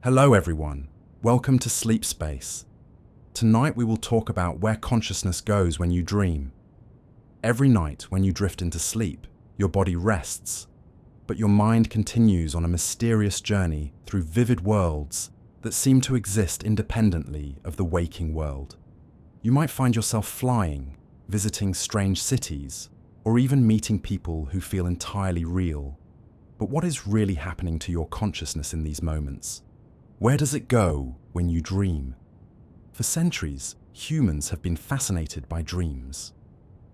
Hello everyone, welcome to Sleep Space. Tonight we will talk about where consciousness goes when you dream. Every night when you drift into sleep, your body rests, but your mind continues on a mysterious journey through vivid worlds that seem to exist independently of the waking world. You might find yourself flying, visiting strange cities, or even meeting people who feel entirely real. But what is really happening to your consciousness in these moments? Where does it go when you dream? For centuries, humans have been fascinated by dreams.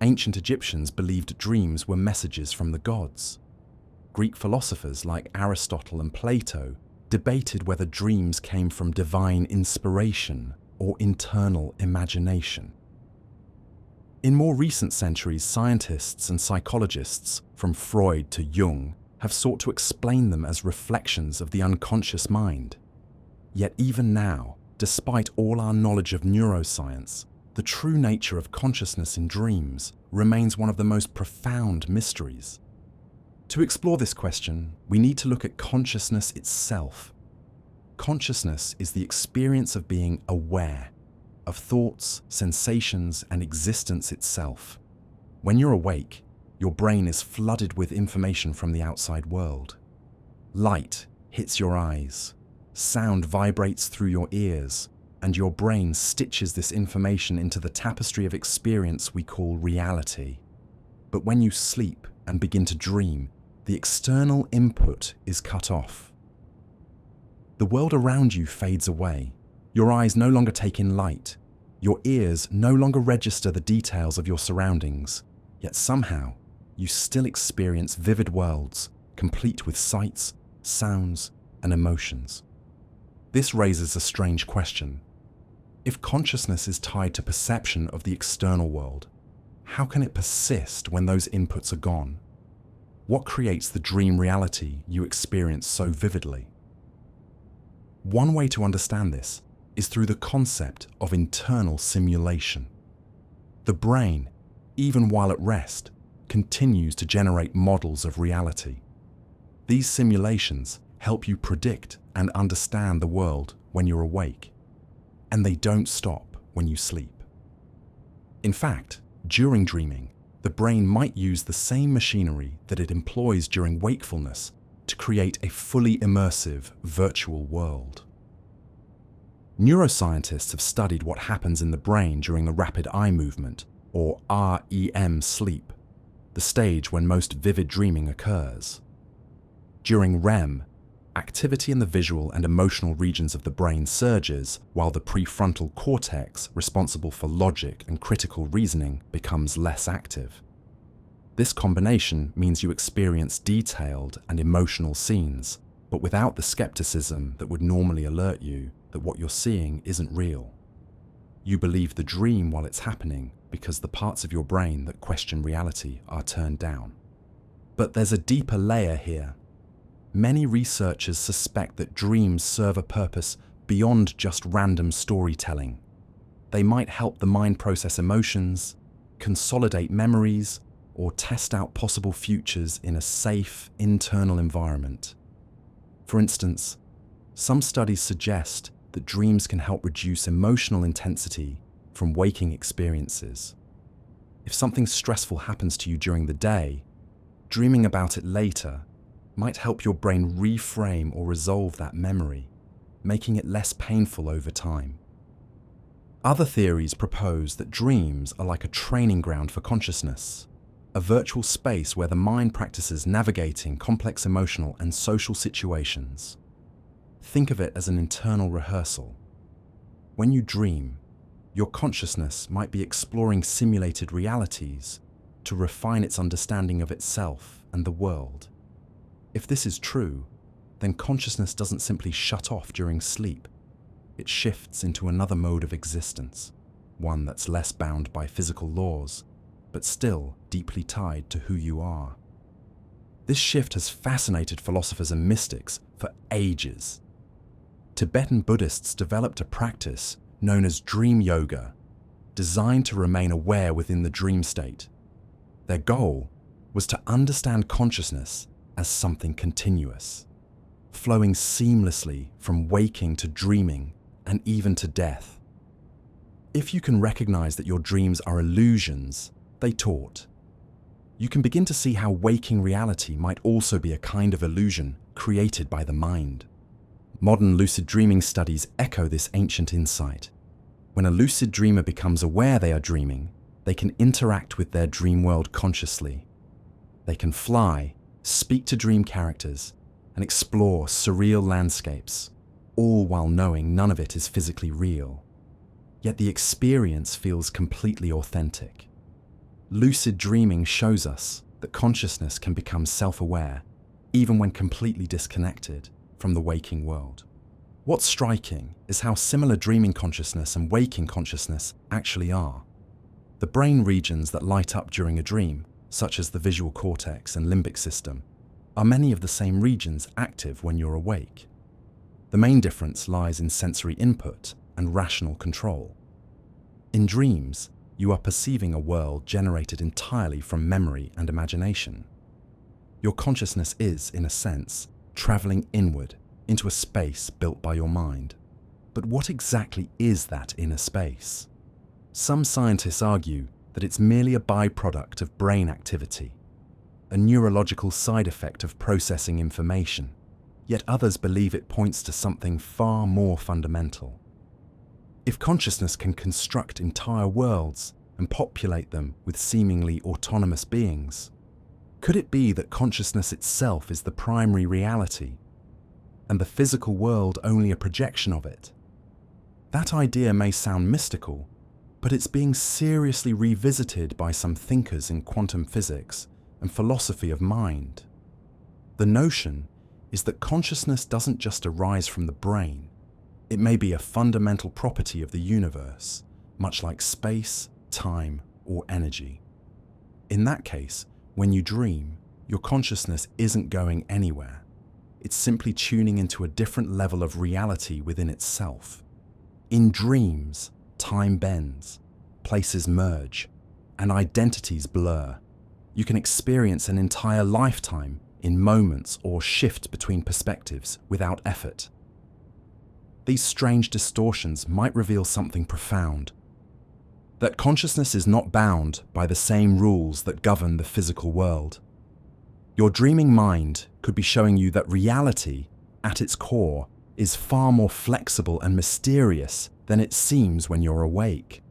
Ancient Egyptians believed dreams were messages from the gods. Greek philosophers like Aristotle and Plato debated whether dreams came from divine inspiration or internal imagination. In more recent centuries, scientists and psychologists, from Freud to Jung, have sought to explain them as reflections of the unconscious mind. Yet even now, despite all our knowledge of neuroscience, the true nature of consciousness in dreams remains one of the most profound mysteries. To explore this question, we need to look at consciousness itself. Consciousness is the experience of being aware of thoughts, sensations, and existence itself. When you're awake, your brain is flooded with information from the outside world. Light hits your eyes. Sound vibrates through your ears, and your brain stitches this information into the tapestry of experience we call reality. But when you sleep and begin to dream, the external input is cut off. The world around you fades away. Your eyes no longer take in light. Your ears no longer register the details of your surroundings. Yet somehow, you still experience vivid worlds, complete with sights, sounds, and emotions. This raises a strange question. If consciousness is tied to perception of the external world, how can it persist when those inputs are gone? What creates the dream reality you experience so vividly? One way to understand this is through the concept of internal simulation. The brain, even while at rest, continues to generate models of reality. These simulations help you predict and understand the world when you're awake, and they don't stop when you sleep. In fact, during dreaming, the brain might use the same machinery that it employs during wakefulness to create a fully immersive virtual world. Neuroscientists have studied what happens in the brain during the rapid eye movement, or REM sleep, the stage when most vivid dreaming occurs. During REM, activity in the visual and emotional regions of the brain surges, while the prefrontal cortex, responsible for logic and critical reasoning, becomes less active. This combination means you experience detailed and emotional scenes, but without the skepticism that would normally alert you that what you're seeing isn't real. You believe the dream while it's happening because the parts of your brain that question reality are turned down. But there's a deeper layer here. Many researchers suspect that dreams serve a purpose beyond just random storytelling. They might help the mind process emotions, consolidate memories, or test out possible futures in a safe, internal environment. For instance, some studies suggest that dreams can help reduce emotional intensity from waking experiences. If something stressful happens to you during the day, dreaming about it later might help your brain reframe or resolve that memory, making it less painful over time. Other theories propose that dreams are like a training ground for consciousness, a virtual space where the mind practices navigating complex emotional and social situations. Think of it as an internal rehearsal. When you dream, your consciousness might be exploring simulated realities to refine its understanding of itself and the world. If this is true, then consciousness doesn't simply shut off during sleep. It shifts into another mode of existence, one that's less bound by physical laws, but still deeply tied to who you are. This shift has fascinated philosophers and mystics for ages. Tibetan Buddhists developed a practice known as dream yoga, designed to remain aware within the dream state. Their goal was to understand consciousness as something continuous. flowing seamlessly from waking to dreaming and even to death. If you can recognize that your dreams are illusions, they taught, you can begin to see how waking reality might also be a kind of illusion created by the mind. Modern lucid dreaming studies echo this ancient insight. When a lucid dreamer becomes aware they are dreaming, they can interact with their dream world consciously. They can fly, speak to dream characters, and explore surreal landscapes, all while knowing none of it is physically real. Yet the experience feels completely authentic. Lucid dreaming shows us that consciousness can become self-aware, even when completely disconnected from the waking world. What's striking is how similar dreaming consciousness and waking consciousness actually are. The brain regions that light up during a dream, such as the visual cortex and limbic system, are many of the same regions active when you're awake. The main difference lies in sensory input and rational control. In dreams, you are perceiving a world generated entirely from memory and imagination. Your consciousness is, in a sense, traveling inward into a space built by your mind. But what exactly is that inner space? Some scientists argue that it's merely a byproduct of brain activity, a neurological side effect of processing information, yet others believe it points to something far more fundamental. If consciousness can construct entire worlds and populate them with seemingly autonomous beings, could it be that consciousness itself is the primary reality, and the physical world only a projection of it? That idea may sound mystical, but it's being seriously revisited by some thinkers in quantum physics and philosophy of mind. The notion is that consciousness doesn't just arise from the brain. It may be a fundamental property of the universe, much like space, time, or energy. In that case, when you dream, your consciousness isn't going anywhere. It's simply tuning into a different level of reality within itself. In dreams, time bends, places merge, and identities blur. You can experience an entire lifetime in moments or shift between perspectives without effort. These strange distortions might reveal something profound: that consciousness is not bound by the same rules that govern the physical world. Your dreaming mind could be showing you that reality, at its core, is far more flexible and mysterious than it seems when you're awake.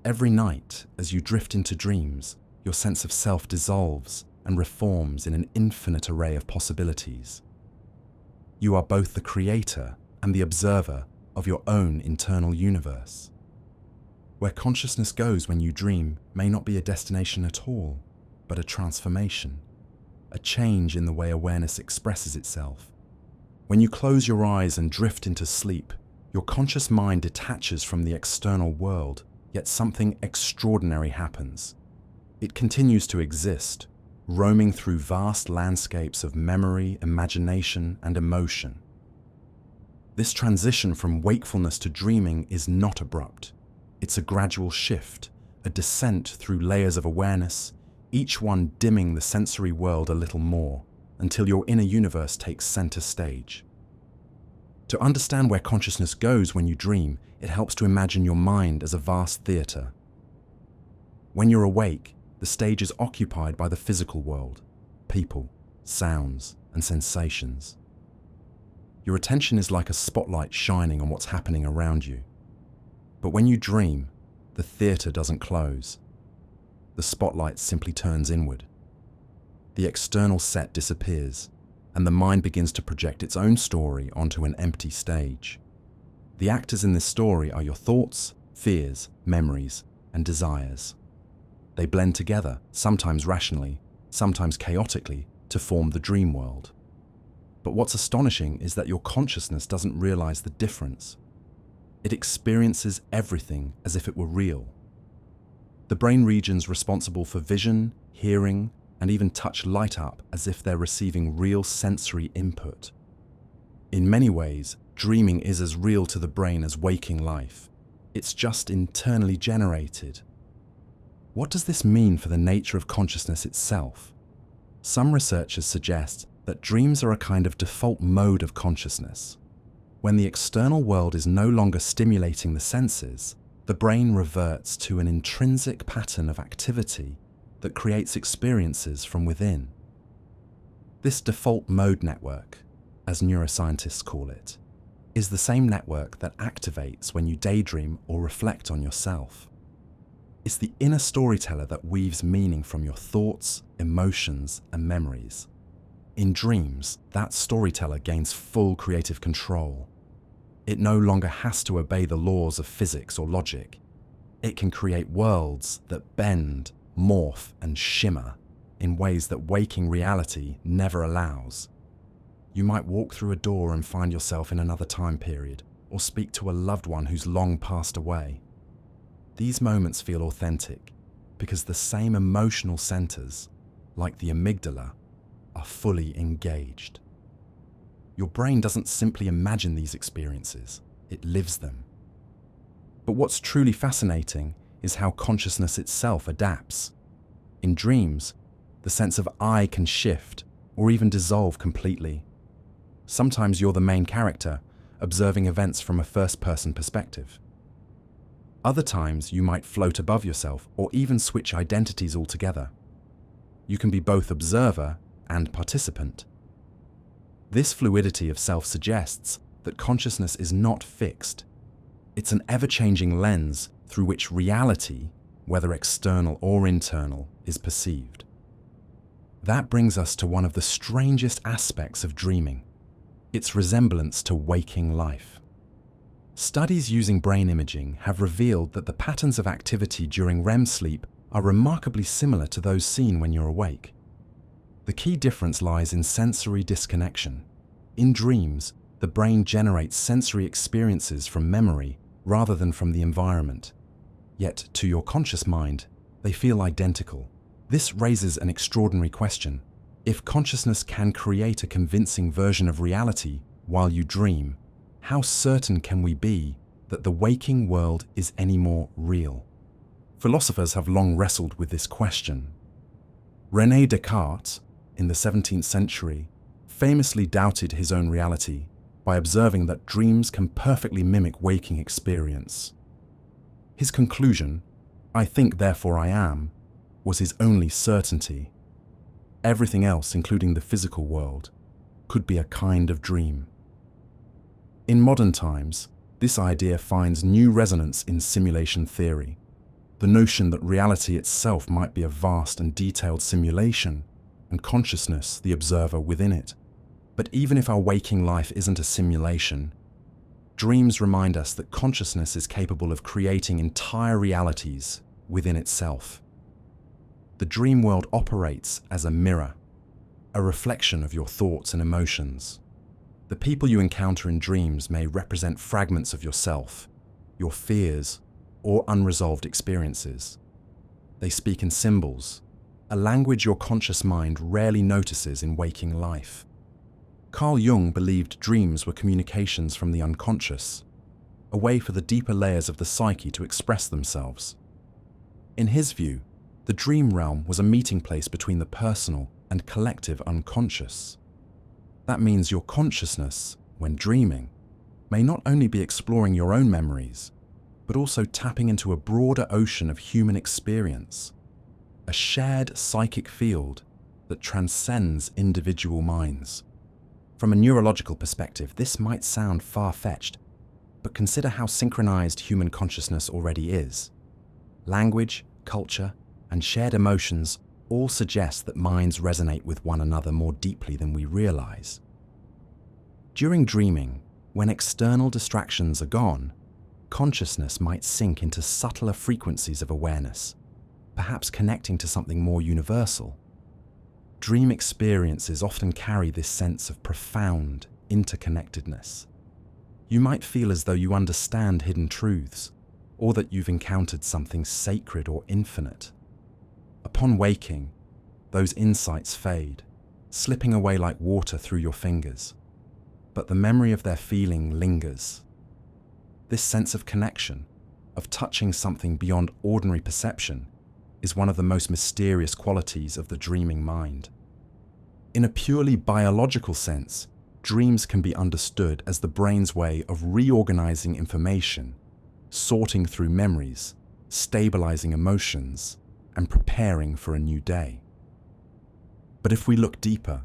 Every night, as you drift into dreams, your sense of self dissolves and reforms in an infinite array of possibilities. You are both the creator and the observer of your own internal universe. Where consciousness goes when you dream may not be a destination at all, but a transformation, a change in the way awareness expresses itself. When you close your eyes and drift into sleep, your conscious mind detaches from the external world, yet something extraordinary happens. It continues to exist, roaming through vast landscapes of memory, imagination, and emotion. This transition from wakefulness to dreaming is not abrupt. It's a gradual shift, a descent through layers of awareness, each one dimming the sensory world a little more, until your inner universe takes center stage. To understand where consciousness goes when you dream, it helps to imagine your mind as a vast theater. When you're awake, the stage is occupied by the physical world, people, sounds, and sensations. Your attention is like a spotlight shining on what's happening around you. But when you dream, the theater doesn't close. The spotlight simply turns inward. The external set disappears, and the mind begins to project its own story onto an empty stage. The actors in this story are your thoughts, fears, memories, and desires. They blend together, sometimes rationally, sometimes chaotically, to form the dream world. But what's astonishing is that your consciousness doesn't realize the difference. It experiences everything as if it were real. The brain regions responsible for vision, hearing, and even touch light up as if they're receiving real sensory input. In many ways, dreaming is as real to the brain as waking life. It's just internally generated. What does this mean for the nature of consciousness itself? Some researchers suggest that dreams are a kind of default mode of consciousness. When the external world is no longer stimulating the senses, the brain reverts to an intrinsic pattern of activity that creates experiences from within. This default mode network, as neuroscientists call it, is the same network that activates when you daydream or reflect on yourself. It's the inner storyteller that weaves meaning from your thoughts, emotions, and memories. In dreams, that storyteller gains full creative control. It no longer has to obey the laws of physics or logic. It can create worlds that bend, morph, and shimmer in ways that waking reality never allows. You might walk through a door and find yourself in another time period, or speak to a loved one who's long passed away. These moments feel authentic because the same emotional centers, like the amygdala, are fully engaged. Your brain doesn't simply imagine these experiences, it lives them. But what's truly fascinating is how consciousness itself adapts. In dreams, the sense of I can shift or even dissolve completely. Sometimes you're the main character, observing events from a first-person perspective. Other times you might float above yourself or even switch identities altogether. You can be both observer and participant. This fluidity of self suggests that consciousness is not fixed. It's an ever-changing lens through which reality, whether external or internal, is perceived. That brings us to one of the strangest aspects of dreaming, its resemblance to waking life. Studies using brain imaging have revealed that the patterns of activity during REM sleep are remarkably similar to those seen when you're awake. The key difference lies in sensory disconnection. In dreams, the brain generates sensory experiences from memory rather than from the environment. Yet, to your conscious mind, they feel identical. This raises an extraordinary question. If consciousness can create a convincing version of reality while you dream, how certain can we be that the waking world is any more real? Philosophers have long wrestled with this question. René Descartes, in the 17th century, famously doubted his own reality by observing that dreams can perfectly mimic waking experience. His conclusion, "I think, therefore I am," was his only certainty. Everything else, including the physical world, could be a kind of dream. In modern times, this idea finds new resonance in simulation theory. The notion that reality itself might be a vast and detailed simulation, and consciousness the observer within it. But even if our waking life isn't a simulation, dreams remind us that consciousness is capable of creating entire realities within itself. The dream world operates as a mirror, a reflection of your thoughts and emotions. The people you encounter in dreams may represent fragments of yourself, your fears, or unresolved experiences. They speak in symbols, a language your conscious mind rarely notices in waking life. Carl Jung believed dreams were communications from the unconscious, a way for the deeper layers of the psyche to express themselves. In his view, the dream realm was a meeting place between the personal and collective unconscious. That means your consciousness, when dreaming, may not only be exploring your own memories, but also tapping into a broader ocean of human experience, a shared psychic field that transcends individual minds. From a neurological perspective, this might sound far-fetched, but consider how synchronized human consciousness already is. Language, culture, and shared emotions all suggest that minds resonate with one another more deeply than we realize. During dreaming, when external distractions are gone, consciousness might sink into subtler frequencies of awareness, perhaps connecting to something more universal. Dream experiences often carry this sense of profound interconnectedness. You might feel as though you understand hidden truths, or that you've encountered something sacred or infinite. Upon waking, those insights fade, slipping away like water through your fingers, but the memory of their feeling lingers. This sense of connection, of touching something beyond ordinary perception, is one of the most mysterious qualities of the dreaming mind. In a purely biological sense, dreams can be understood as the brain's way of reorganizing information, sorting through memories, stabilizing emotions, and preparing for a new day. But if we look deeper,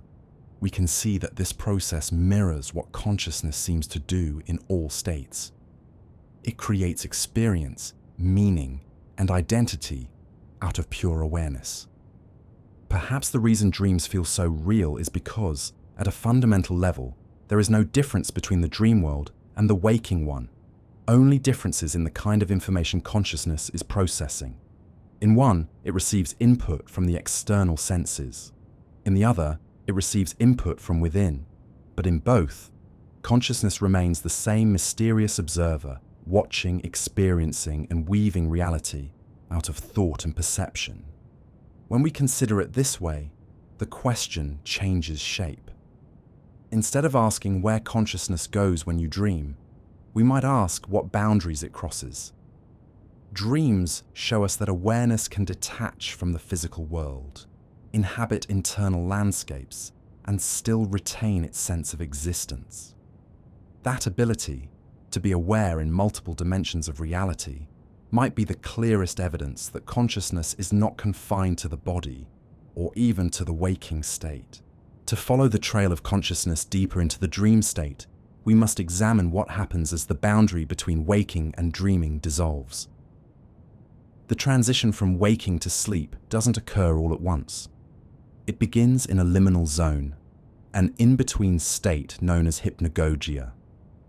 we can see that this process mirrors what consciousness seems to do in all states. It creates experience, meaning, and identity out of pure awareness. Perhaps the reason dreams feel so real is because, at a fundamental level, there is no difference between the dream world and the waking one, only differences in the kind of information consciousness is processing. In one, it receives input from the external senses. In the other, it receives input from within. But in both, consciousness remains the same mysterious observer, watching, experiencing, and weaving reality out of thought and perception. When we consider it this way, the question changes shape. Instead of asking where consciousness goes when you dream, we might ask what boundaries it crosses. Dreams show us that awareness can detach from the physical world, inhabit internal landscapes, and still retain its sense of existence. That ability, to be aware in multiple dimensions of reality, might be the clearest evidence that consciousness is not confined to the body, or even to the waking state. To follow the trail of consciousness deeper into the dream state, we must examine what happens as the boundary between waking and dreaming dissolves. The transition from waking to sleep doesn't occur all at once. It begins in a liminal zone, an in-between state known as hypnagogia.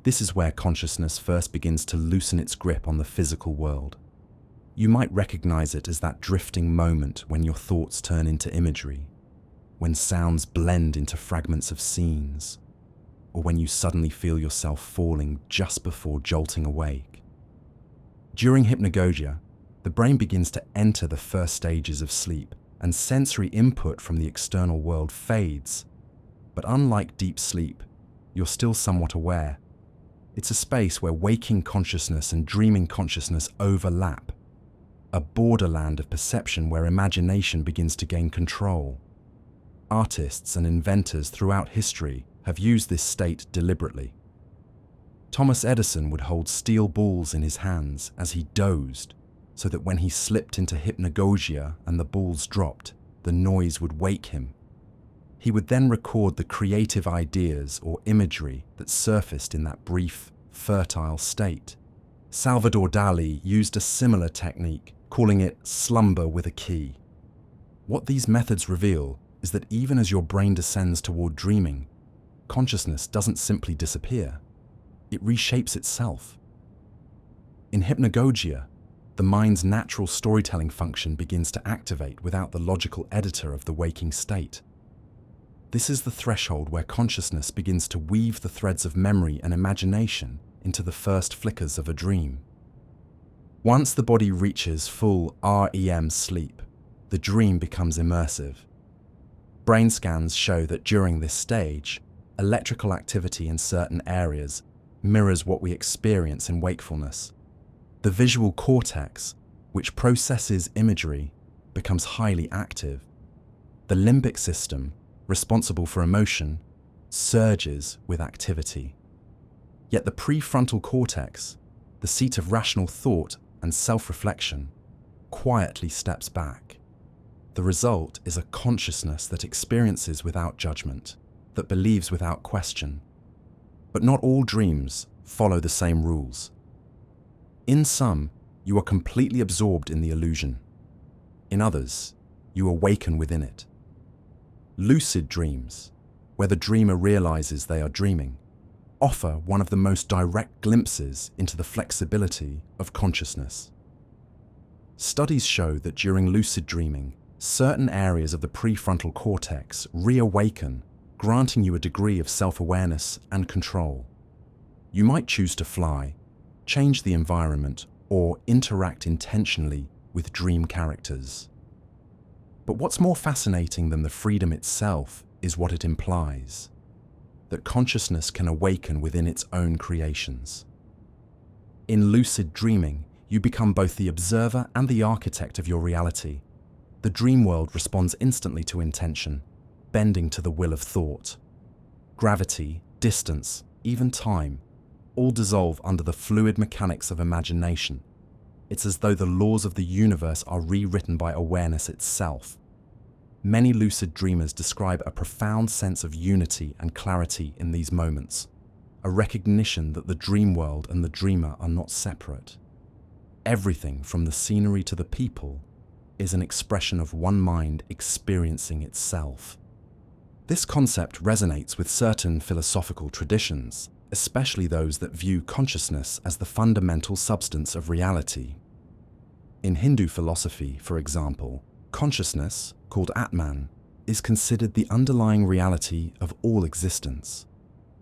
This is where consciousness first begins to loosen its grip on the physical world. You might recognize it as that drifting moment when your thoughts turn into imagery, when sounds blend into fragments of scenes, or when you suddenly feel yourself falling just before jolting awake. During hypnagogia, the brain begins to enter the first stages of sleep, and sensory input from the external world fades. But unlike deep sleep, you're still somewhat aware. It's a space where waking consciousness and dreaming consciousness overlap, a borderland of perception where imagination begins to gain control. Artists and inventors throughout history have used this state deliberately. Thomas Edison would hold steel balls in his hands as he dozed, so that when he slipped into hypnagogia and the balls dropped, the noise would wake him. He would then record the creative ideas or imagery that surfaced in that brief, fertile state. Salvador Dali used a similar technique, calling it slumber with a key. What these methods reveal is that even as your brain descends toward dreaming, consciousness doesn't simply disappear. It reshapes itself. In hypnagogia, the mind's natural storytelling function begins to activate without the logical editor of the waking state. This is the threshold where consciousness begins to weave the threads of memory and imagination into the first flickers of a dream. Once the body reaches full REM sleep, the dream becomes immersive. Brain scans show that during this stage, electrical activity in certain areas mirrors what we experience in wakefulness. The visual cortex, which processes imagery, becomes highly active. The limbic system, responsible for emotion, surges with activity. Yet the prefrontal cortex, the seat of rational thought and self-reflection, quietly steps back. The result is a consciousness that experiences without judgment, that believes without question. But not all dreams follow the same rules. In some, you are completely absorbed in the illusion. In others, you awaken within it. Lucid dreams, where the dreamer realizes they are dreaming, offer one of the most direct glimpses into the flexibility of consciousness. Studies show that during lucid dreaming, certain areas of the prefrontal cortex reawaken, granting you a degree of self-awareness and control. You might choose to fly, change the environment, or interact intentionally with dream characters. But what's more fascinating than the freedom itself is what it implies: that consciousness can awaken within its own creations. In lucid dreaming, you become both the observer and the architect of your reality. The dream world responds instantly to intention. bending to the will of thought. Gravity, distance, even time, all dissolve under the fluid mechanics of imagination. It's as though the laws of the universe are rewritten by awareness itself. Many lucid dreamers describe a profound sense of unity and clarity in these moments, a recognition that the dream world and the dreamer are not separate. Everything from the scenery to the people is an expression of one mind experiencing itself. This concept resonates with certain philosophical traditions, especially those that view consciousness as the fundamental substance of reality. In Hindu philosophy, for example, consciousness, called Atman, is considered the underlying reality of all existence.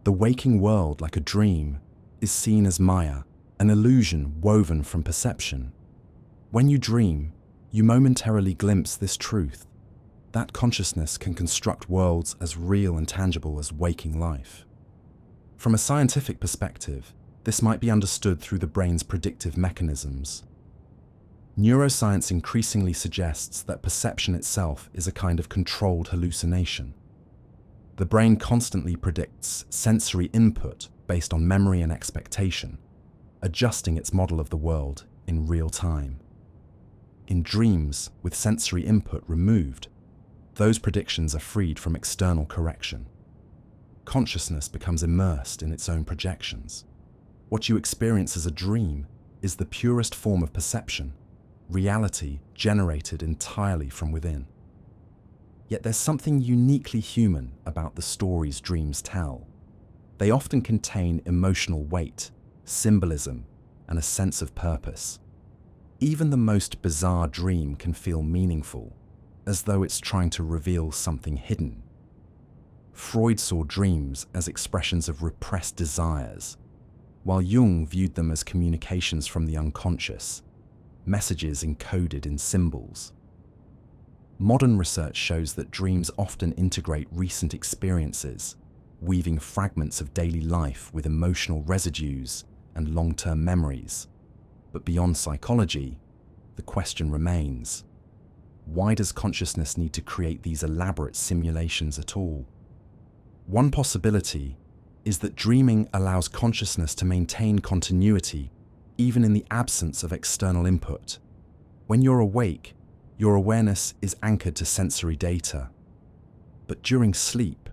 The waking world, like a dream, is seen as Maya, an illusion woven from perception. When you dream, you momentarily glimpse this truth, that consciousness can construct worlds as real and tangible as waking life. From a scientific perspective, this might be understood through the brain's predictive mechanisms. Neuroscience increasingly suggests that perception itself is a kind of controlled hallucination. The brain constantly predicts sensory input based on memory and expectation, adjusting its model of the world in real time. In dreams, with sensory input removed, those predictions are freed from external correction. Consciousness becomes immersed in its own projections. What you experience as a dream is the purest form of perception, reality generated entirely from within. Yet there's something uniquely human about the stories dreams tell. They often contain emotional weight, symbolism, and a sense of purpose. Even the most bizarre dream can feel meaningful, as though it's trying to reveal something hidden. Freud saw dreams as expressions of repressed desires, while Jung viewed them as communications from the unconscious, messages encoded in symbols. Modern research shows that dreams often integrate recent experiences, weaving fragments of daily life with emotional residues and long-term memories. But beyond psychology, the question remains: why does consciousness need to create these elaborate simulations at all? One possibility is that dreaming allows consciousness to maintain continuity even in the absence of external input. When you're awake, your awareness is anchored to sensory data. But during sleep,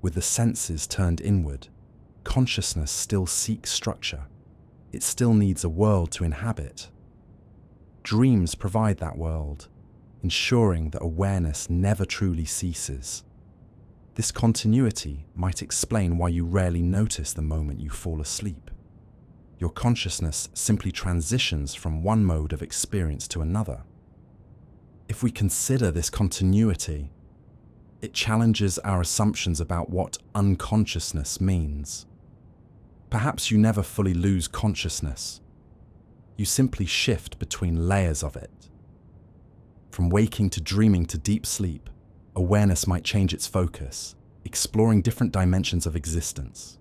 with the senses turned inward, consciousness still seeks structure. It still needs a world to inhabit. Dreams provide that world, ensuring that awareness never truly ceases. This continuity might explain why you rarely notice the moment you fall asleep. Your consciousness simply transitions from one mode of experience to another. If we consider this continuity, it challenges our assumptions about what unconsciousness means. Perhaps you never fully lose consciousness. You simply shift between layers of it. From waking to dreaming to deep sleep, awareness might change its focus, exploring different dimensions of existence.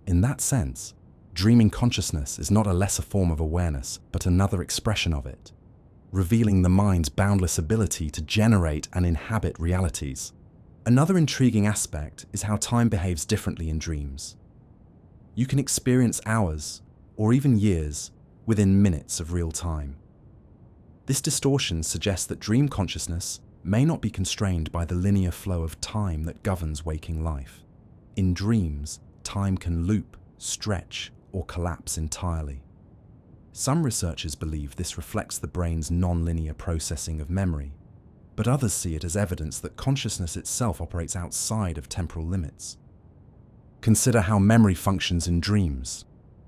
In that sense, dreaming consciousness is not a lesser form of awareness, but another expression of it, revealing the mind's boundless ability to generate and inhabit realities. Another intriguing aspect is how time behaves differently in dreams. You can experience hours, or even years, within minutes of real time. This distortion suggests that dream consciousness may not be constrained by the linear flow of time that governs waking life. In dreams, time can loop, stretch, or collapse entirely. Some researchers believe this reflects the brain's non-linear processing of memory, but others see it as evidence that consciousness itself operates outside of temporal limits. Consider how memory functions in dreams.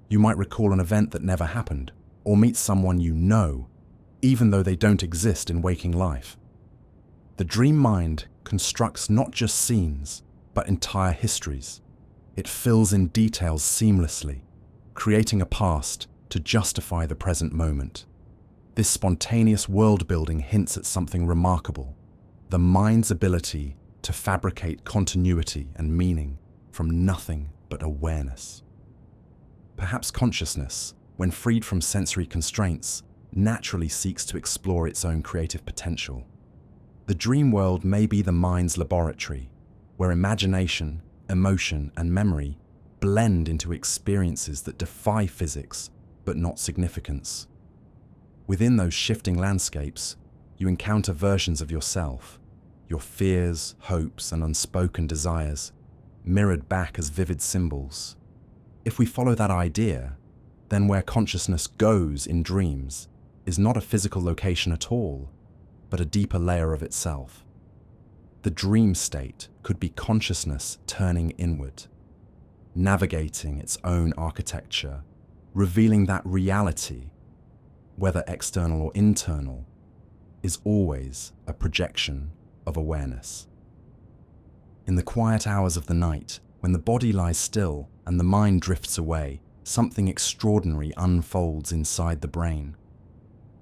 You might recall an event that never happened, or meet someone you know, even though they don't exist in waking life. The dream mind constructs not just scenes, but entire histories. It fills in details seamlessly, creating a past to justify the present moment. This spontaneous world-building hints at something remarkable: the mind's ability to fabricate continuity and meaning from nothing but awareness. Perhaps consciousness, when freed from sensory constraints, naturally seeks to explore its own creative potential. The dream world may be the mind's laboratory, where imagination, emotion, and memory blend into experiences that defy physics but not significance. Within those shifting landscapes, you encounter versions of yourself, your fears, hopes, and unspoken desires, mirrored back as vivid symbols. If we follow that idea, then where consciousness goes in dreams is not a physical location at all, but a deeper layer of itself. The dream state could be consciousness turning inward, navigating its own architecture, revealing that reality, whether external or internal, is always a projection of awareness. In the quiet hours of the night, when the body lies still and the mind drifts away, something extraordinary unfolds inside the brain.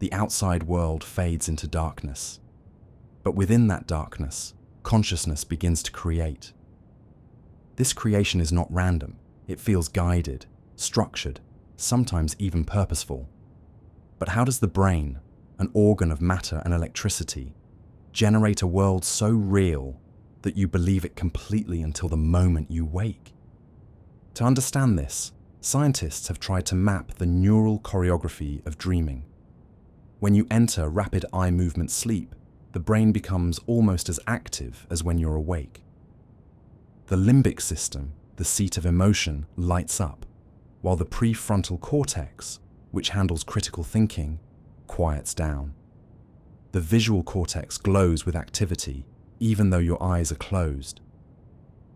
The outside world fades into darkness. But within that darkness, consciousness begins to create. This creation is not random. It feels guided, structured, sometimes even purposeful. But how does the brain, an organ of matter and electricity, generate a world so real that you believe it completely until the moment you wake? To understand this, scientists have tried to map the neural choreography of dreaming. When you enter rapid eye movement sleep, the brain becomes almost as active as when you're awake. The limbic system, the seat of emotion, lights up, while the prefrontal cortex, which handles critical thinking, quiets down. The visual cortex glows with activity, even though your eyes are closed.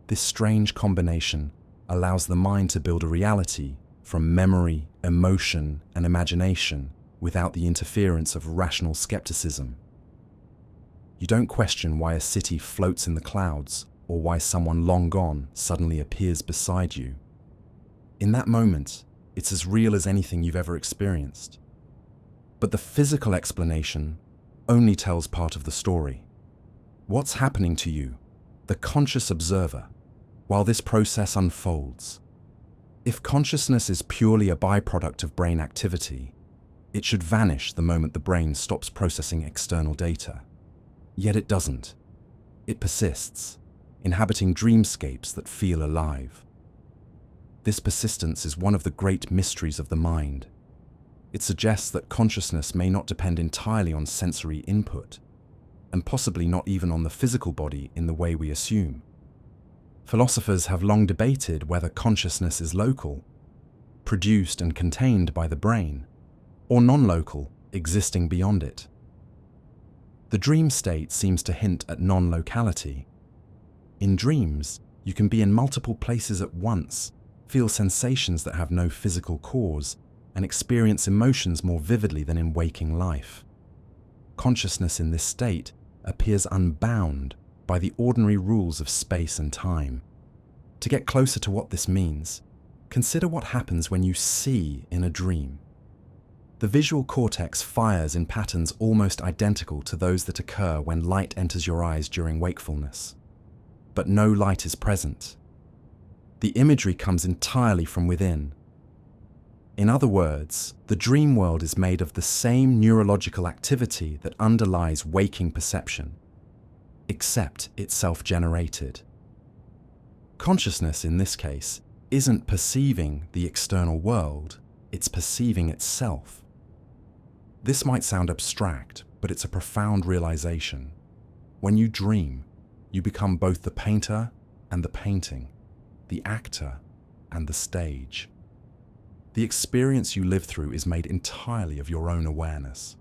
This strange combination allows the mind to build a reality from memory, emotion, and imagination without the interference of rational skepticism. You don't question why a city floats in the clouds or why someone long gone suddenly appears beside you. In that moment, it's as real as anything you've ever experienced. But the physical explanation only tells part of the story. What's happening to you, the conscious observer, while this process unfolds? If consciousness is purely a byproduct of brain activity, it should vanish the moment the brain stops processing external data. Yet it doesn't. It persists, inhabiting dreamscapes that feel alive. This persistence is one of the great mysteries of the mind. It suggests that consciousness may not depend entirely on sensory input, and possibly not even on the physical body in the way we assume. Philosophers have long debated whether consciousness is local, produced and contained by the brain, or non-local, existing beyond it. The dream state seems to hint at non-locality. In dreams, you can be in multiple places at once, feel sensations that have no physical cause, and experience emotions more vividly than in waking life. Consciousness in this state appears unbound by the ordinary rules of space and time. To get closer to what this means, consider what happens when you see in a dream. The visual cortex fires in patterns almost identical to those that occur when light enters your eyes during wakefulness. But no light is present. The imagery comes entirely from within. In other words, the dream world is made of the same neurological activity that underlies waking perception, except it's self-generated. Consciousness, in this case, isn't perceiving the external world, it's perceiving itself. This might sound abstract, but it's a profound realization. When you dream, you become both the painter and the painting, the actor and the stage. The experience you live through is made entirely of your own awareness.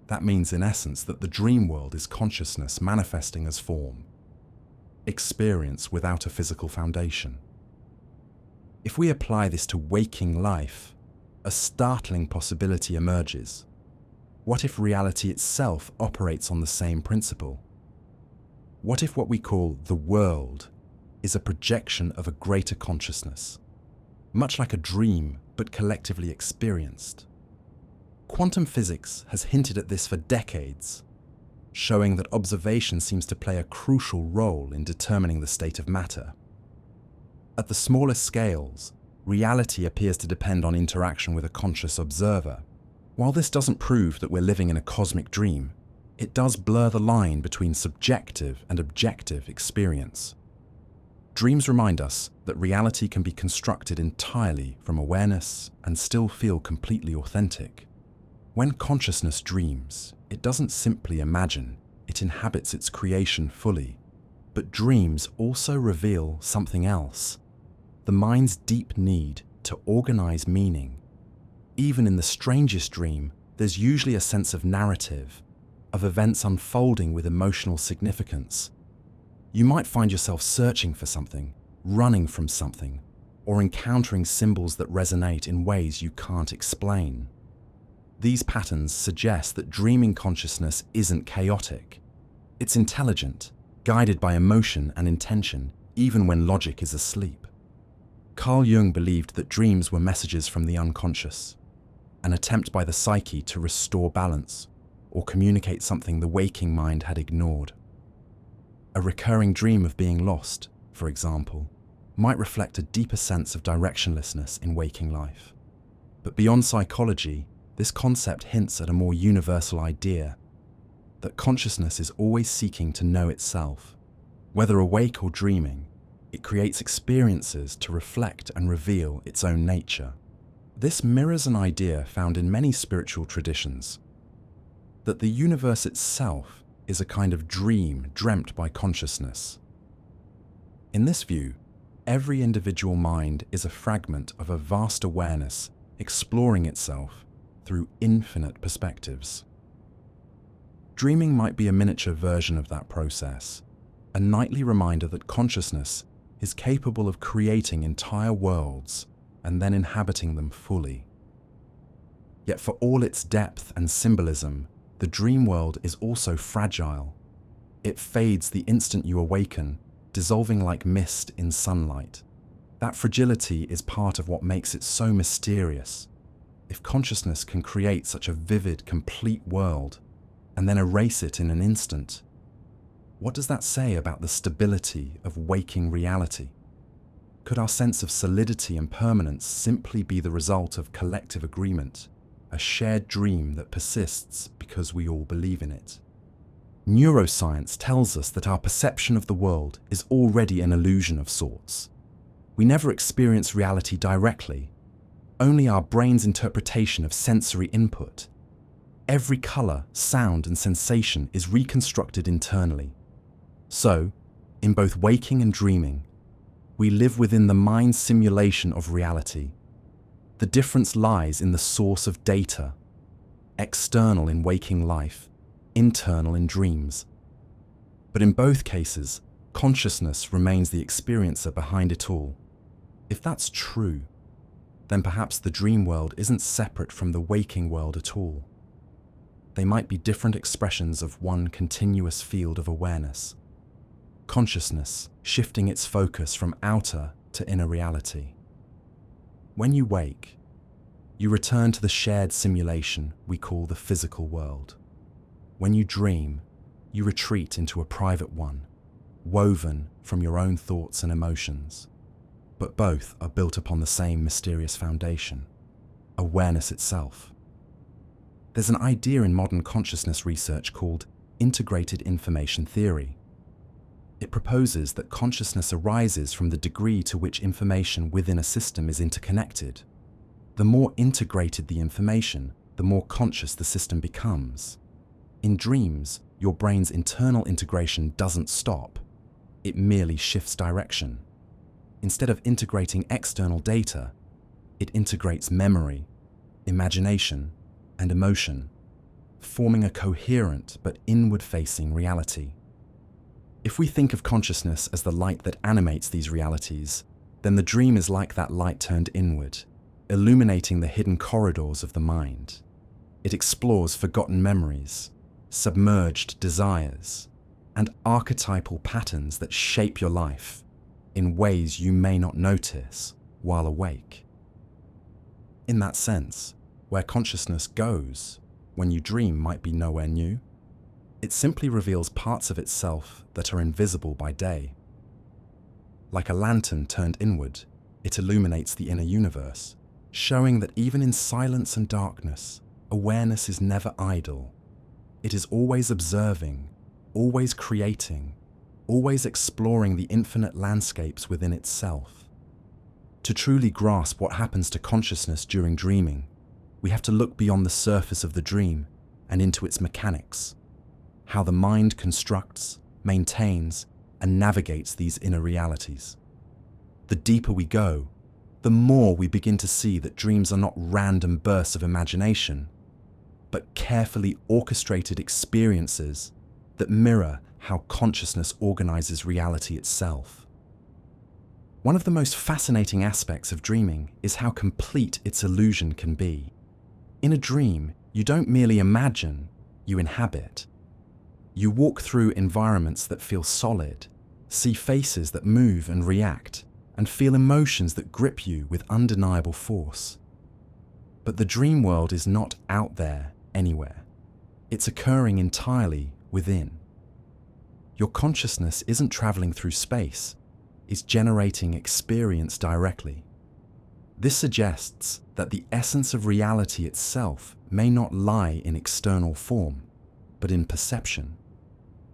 That means, in essence, that the dream world is consciousness manifesting as form, experience without a physical foundation. If we apply this to waking life, a startling possibility emerges. What if reality itself operates on the same principle? What if what we call the world is a projection of a greater consciousness, much like a dream but collectively experienced? Quantum physics has hinted at this for decades, showing that observation seems to play a crucial role in determining the state of matter. At the smallest scales, reality appears to depend on interaction with a conscious observer. While this doesn't prove that we're living in a cosmic dream, it does blur the line between subjective and objective experience. Dreams remind us that reality can be constructed entirely from awareness and still feel completely authentic. When consciousness dreams, it doesn't simply imagine, it inhabits its creation fully. But dreams also reveal something else: the mind's deep need to organize meaning. Even in the strangest dream, there's usually a sense of narrative, of events unfolding with emotional significance. You might find yourself searching for something, running from something, or encountering symbols that resonate in ways you can't explain. These patterns suggest that dreaming consciousness isn't chaotic. It's intelligent, guided by emotion and intention, even when logic is asleep. Carl Jung believed that dreams were messages from the unconscious, an attempt by the psyche to restore balance or communicate something the waking mind had ignored. A recurring dream of being lost, for example, might reflect a deeper sense of directionlessness in waking life. But beyond psychology, this concept hints at a more universal idea: that consciousness is always seeking to know itself. Whether awake or dreaming, it creates experiences to reflect and reveal its own nature. This mirrors an idea found in many spiritual traditions, that the universe itself is a kind of dream dreamt by consciousness. In this view, every individual mind is a fragment of a vast awareness exploring itself through infinite perspectives. Dreaming might be a miniature version of that process, a nightly reminder that consciousness is capable of creating entire worlds and then inhabiting them fully. Yet for all its depth and symbolism, the dream world is also fragile. It fades the instant you awaken, dissolving like mist in sunlight. That fragility is part of what makes it so mysterious. If consciousness can create such a vivid, complete world, and then erase it in an instant, what does that say about the stability of waking reality? Could our sense of solidity and permanence simply be the result of collective agreement, a shared dream that persists because we all believe in it? Neuroscience tells us that our perception of the world is already an illusion of sorts. We never experience reality directly, only our brain's interpretation of sensory input. Every color, sound, and sensation is reconstructed internally. So, in both waking and dreaming, we live within the mind's simulation of reality. The difference lies in the source of data, external in waking life, internal in dreams. But in both cases, consciousness remains the experiencer behind it all. If that's true, then perhaps the dream world isn't separate from the waking world at all. They might be different expressions of one continuous field of awareness. Consciousness shifting its focus from outer to inner reality. When you wake, you return to the shared simulation we call the physical world. When you dream, you retreat into a private one, woven from your own thoughts and emotions. But both are built upon the same mysterious foundation: awareness itself. There's an idea in modern consciousness research called integrated information theory. It proposes that consciousness arises from the degree to which information within a system is interconnected. The more integrated the information, the more conscious the system becomes. In dreams, your brain's internal integration doesn't stop. It merely shifts direction. Instead of integrating external data, it integrates memory, imagination, and emotion, forming a coherent but inward-facing reality. If we think of consciousness as the light that animates these realities, then the dream is like that light turned inward, illuminating the hidden corridors of the mind. It explores forgotten memories, submerged desires, and archetypal patterns that shape your life in ways you may not notice while awake. In that sense, where consciousness goes when you dream might be nowhere new. It simply reveals parts of itself that are invisible by day. Like a lantern turned inward, it illuminates the inner universe, showing that even in silence and darkness, awareness is never idle. It is always observing, always creating, always exploring the infinite landscapes within itself. To truly grasp what happens to consciousness during dreaming, we have to look beyond the surface of the dream and into its mechanics, how the mind constructs, maintains, and navigates these inner realities. The deeper we go, the more we begin to see that dreams are not random bursts of imagination, but carefully orchestrated experiences that mirror how consciousness organizes reality itself. One of the most fascinating aspects of dreaming is how complete its illusion can be. In a dream, you don't merely imagine, you inhabit. You walk through environments that feel solid, see faces that move and react, and feel emotions that grip you with undeniable force. But the dream world is not out there anywhere. It's occurring entirely within. Your consciousness isn't traveling through space, it's generating experience directly. This suggests that the essence of reality itself may not lie in external form, but in perception,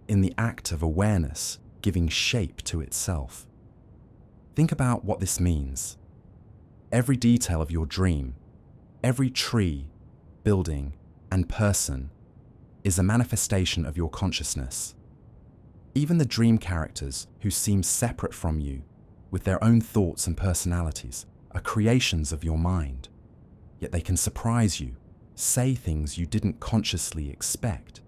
in the act of awareness giving shape to itself. Think about what this means. Every detail of your dream, every tree, building, and person is a manifestation of your consciousness. Even the dream characters who seem separate from you, with their own thoughts and personalities, are creations of your mind. Yet they can surprise you, say things you didn't consciously expect.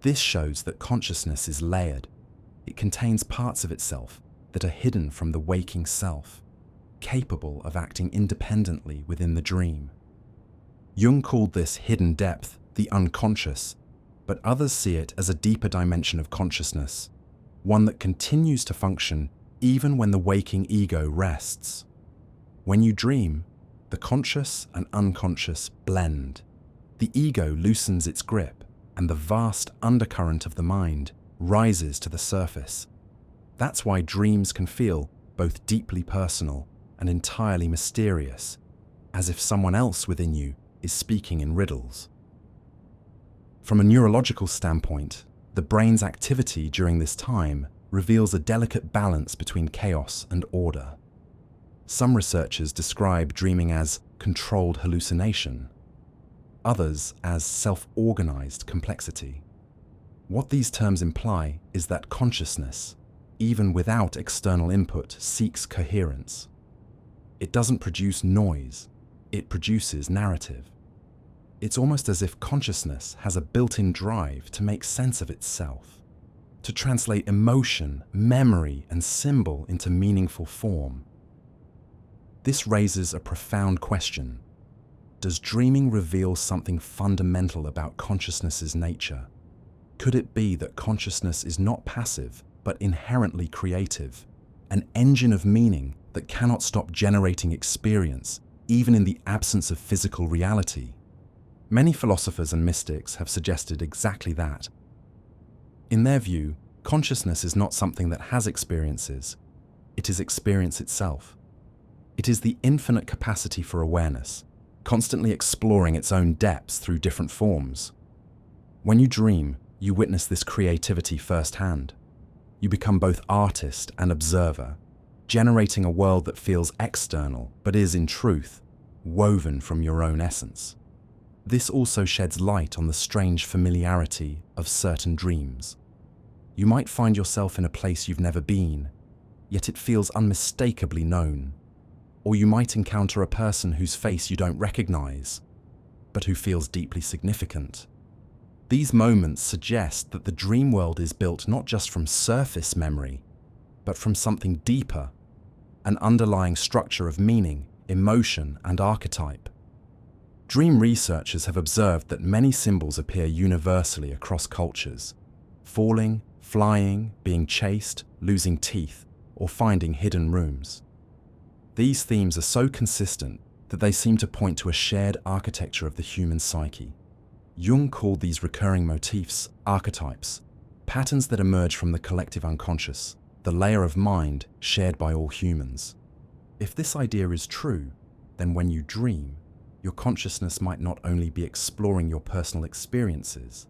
This shows that consciousness is layered. It contains parts of itself that are hidden from the waking self, capable of acting independently within the dream. Jung called this hidden depth the unconscious, but others see it as a deeper dimension of consciousness, one that continues to function even when the waking ego rests. When you dream, the conscious and unconscious blend. The ego loosens its grip, and the vast undercurrent of the mind rises to the surface. That's why dreams can feel both deeply personal and entirely mysterious, as if someone else within you is speaking in riddles. From a neurological standpoint, the brain's activity during this time reveals a delicate balance between chaos and order. Some researchers describe dreaming as controlled hallucination, others as self-organized complexity. What these terms imply is that consciousness, even without external input, seeks coherence. It doesn't produce noise, it produces narrative. It's almost as if consciousness has a built-in drive to make sense of itself, to translate emotion, memory, and symbol into meaningful form. This raises a profound question. Does dreaming reveal something fundamental about consciousness's nature? Could it be that consciousness is not passive, but inherently creative, an engine of meaning that cannot stop generating experience, even in the absence of physical reality? Many philosophers and mystics have suggested exactly that. In their view, consciousness is not something that has experiences, it is experience itself. It is the infinite capacity for awareness, constantly exploring its own depths through different forms. When you dream, you witness this creativity firsthand. You become both artist and observer, generating a world that feels external, but is, in truth, woven from your own essence. This also sheds light on the strange familiarity of certain dreams. You might find yourself in a place you've never been, yet it feels unmistakably known. Or you might encounter a person whose face you don't recognize, but who feels deeply significant. These moments suggest that the dream world is built not just from surface memory, but from something deeper, an underlying structure of meaning, emotion, and archetype. Dream researchers have observed that many symbols appear universally across cultures: falling, flying, being chased, losing teeth, or finding hidden rooms. These themes are so consistent that they seem to point to a shared architecture of the human psyche. Jung called these recurring motifs archetypes, patterns that emerge from the collective unconscious, the layer of mind shared by all humans. If this idea is true, then when you dream, your consciousness might not only be exploring your personal experiences,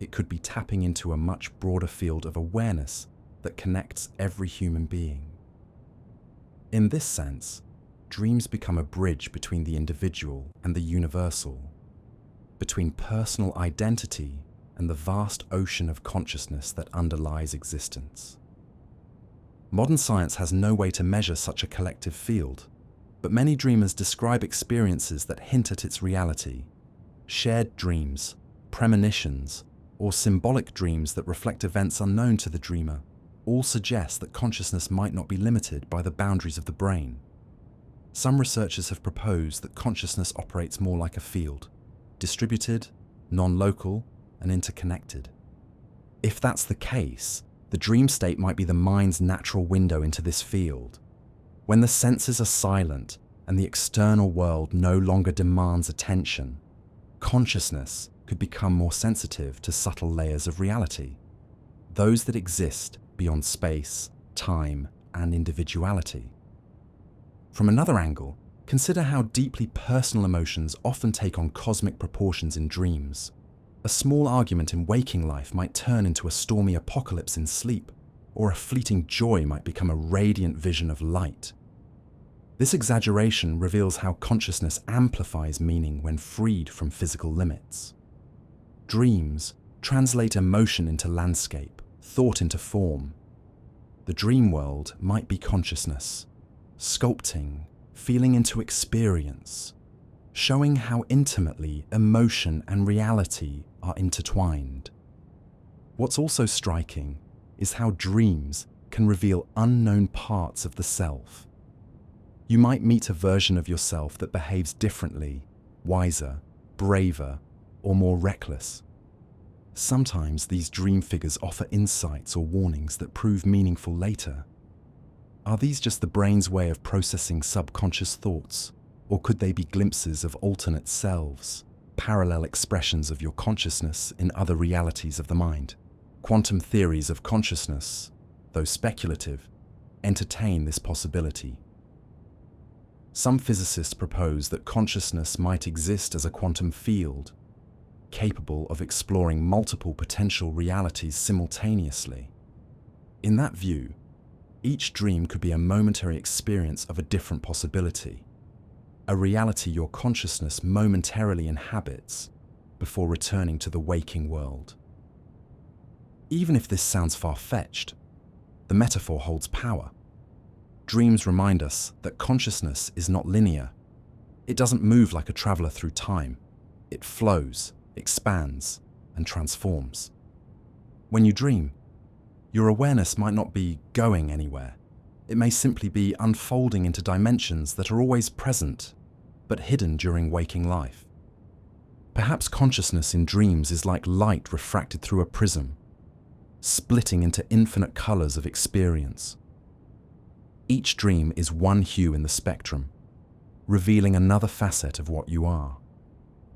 it could be tapping into a much broader field of awareness that connects every human being. In this sense, dreams become a bridge between the individual and the universal, between personal identity and the vast ocean of consciousness that underlies existence. Modern science has no way to measure such a collective field, but many dreamers describe experiences that hint at its reality. Shared dreams, premonitions, or symbolic dreams that reflect events unknown to the dreamer all suggest that consciousness might not be limited by the boundaries of the brain. Some researchers have proposed that consciousness operates more like a field, distributed, non-local, and interconnected. If that's the case, the dream state might be the mind's natural window into this field. When the senses are silent and the external world no longer demands attention, consciousness could become more sensitive to subtle layers of reality, those that exist beyond space, time, and individuality. From another angle, consider how deeply personal emotions often take on cosmic proportions in dreams. A small argument in waking life might turn into a stormy apocalypse in sleep, or a fleeting joy might become a radiant vision of light. This exaggeration reveals how consciousness amplifies meaning when freed from physical limits. Dreams translate emotion into landscape, thought into form. The dream world might be consciousness, sculpting, feeling into experience, showing how intimately emotion and reality are intertwined. What's also striking is how dreams can reveal unknown parts of the self. You might meet a version of yourself that behaves differently, wiser, braver, or more reckless. Sometimes these dream figures offer insights or warnings that prove meaningful later. Are these just the brain's way of processing subconscious thoughts, or could they be glimpses of alternate selves, parallel expressions of your consciousness in other realities of the mind? Quantum theories of consciousness, though speculative, entertain this possibility. Some physicists propose that consciousness might exist as a quantum field, capable of exploring multiple potential realities simultaneously. In that view, each dream could be a momentary experience of a different possibility, a reality your consciousness momentarily inhabits before returning to the waking world. Even if this sounds far-fetched, the metaphor holds power. Dreams remind us that consciousness is not linear. It doesn't move like a traveler through time. It flows, expands, and transforms. When you dream, your awareness might not be going anywhere. It may simply be unfolding into dimensions that are always present, but hidden during waking life. Perhaps consciousness in dreams is like light refracted through a prism, splitting into infinite colors of experience. Each dream is one hue in the spectrum, revealing another facet of what you are.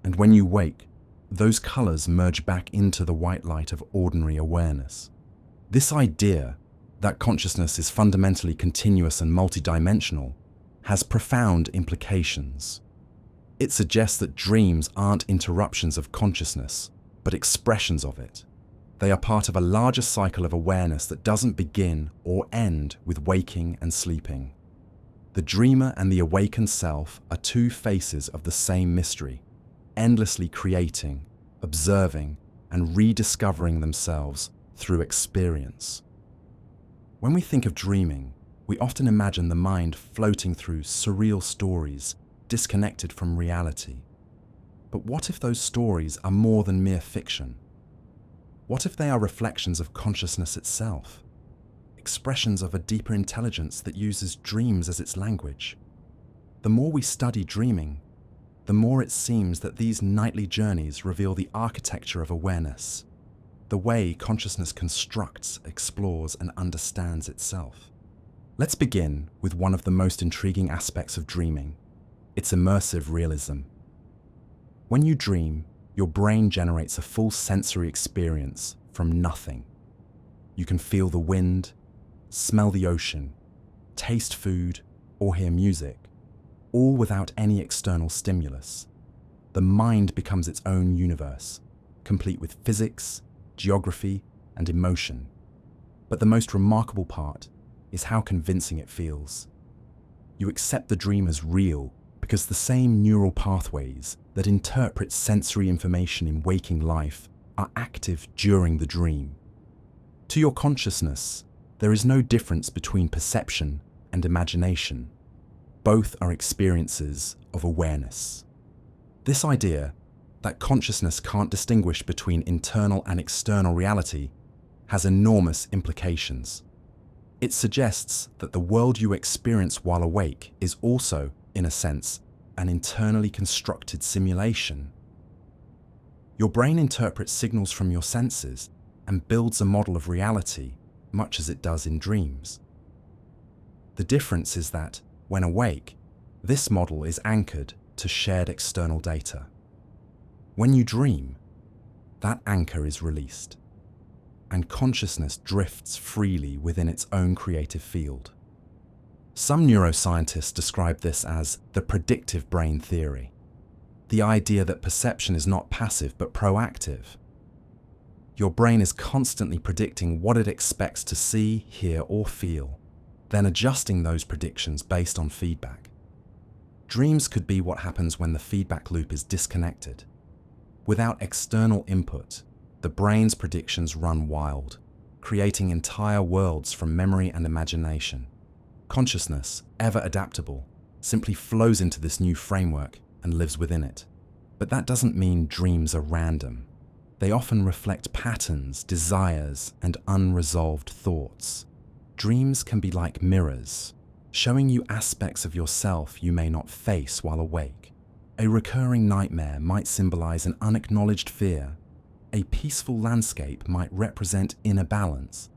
And when you wake, those colors merge back into the white light of ordinary awareness. This idea that consciousness is fundamentally continuous and multidimensional has profound implications. It suggests that dreams aren't interruptions of consciousness, but expressions of it. They are part of a larger cycle of awareness that doesn't begin or end with waking and sleeping. The dreamer and the awakened self are two faces of the same mystery, endlessly creating, observing, and rediscovering themselves through experience. When we think of dreaming, we often imagine the mind floating through surreal stories, disconnected from reality. But what if those stories are more than mere fiction? What if they are reflections of consciousness itself? Expressions of a deeper intelligence that uses dreams as its language? The more we study dreaming, the more it seems that these nightly journeys reveal the architecture of awareness, the way consciousness constructs, explores, and understands itself. Let's begin with one of the most intriguing aspects of dreaming, its immersive realism. When you dream, your brain generates a full sensory experience from nothing. You can feel the wind, smell the ocean, taste food, or hear music, all without any external stimulus. The mind becomes its own universe, complete with physics, geography, and emotion. But the most remarkable part is how convincing it feels. You accept the dream as real because the same neural pathways that interpret sensory information in waking life are active during the dream. To your consciousness, there is no difference between perception and imagination. Both are experiences of awareness. This idea that consciousness can't distinguish between internal and external reality has enormous implications. It suggests that the world you experience while awake is also, in a sense, an internally constructed simulation. Your brain interprets signals from your senses and builds a model of reality, much as it does in dreams. The difference is that, when awake, this model is anchored to shared external data. When you dream, that anchor is released, and consciousness drifts freely within its own creative field. Some neuroscientists describe this as the predictive brain theory, the idea that perception is not passive but proactive. Your brain is constantly predicting what it expects to see, hear, or feel, then adjusting those predictions based on feedback. Dreams could be what happens when the feedback loop is disconnected. Without external input, the brain's predictions run wild, creating entire worlds from memory and imagination. Consciousness, ever adaptable, simply flows into this new framework and lives within it. But that doesn't mean dreams are random. They often reflect patterns, desires, and unresolved thoughts. Dreams can be like mirrors, showing you aspects of yourself you may not face while awake. A recurring nightmare might symbolize an unacknowledged fear. A peaceful landscape might represent inner balance.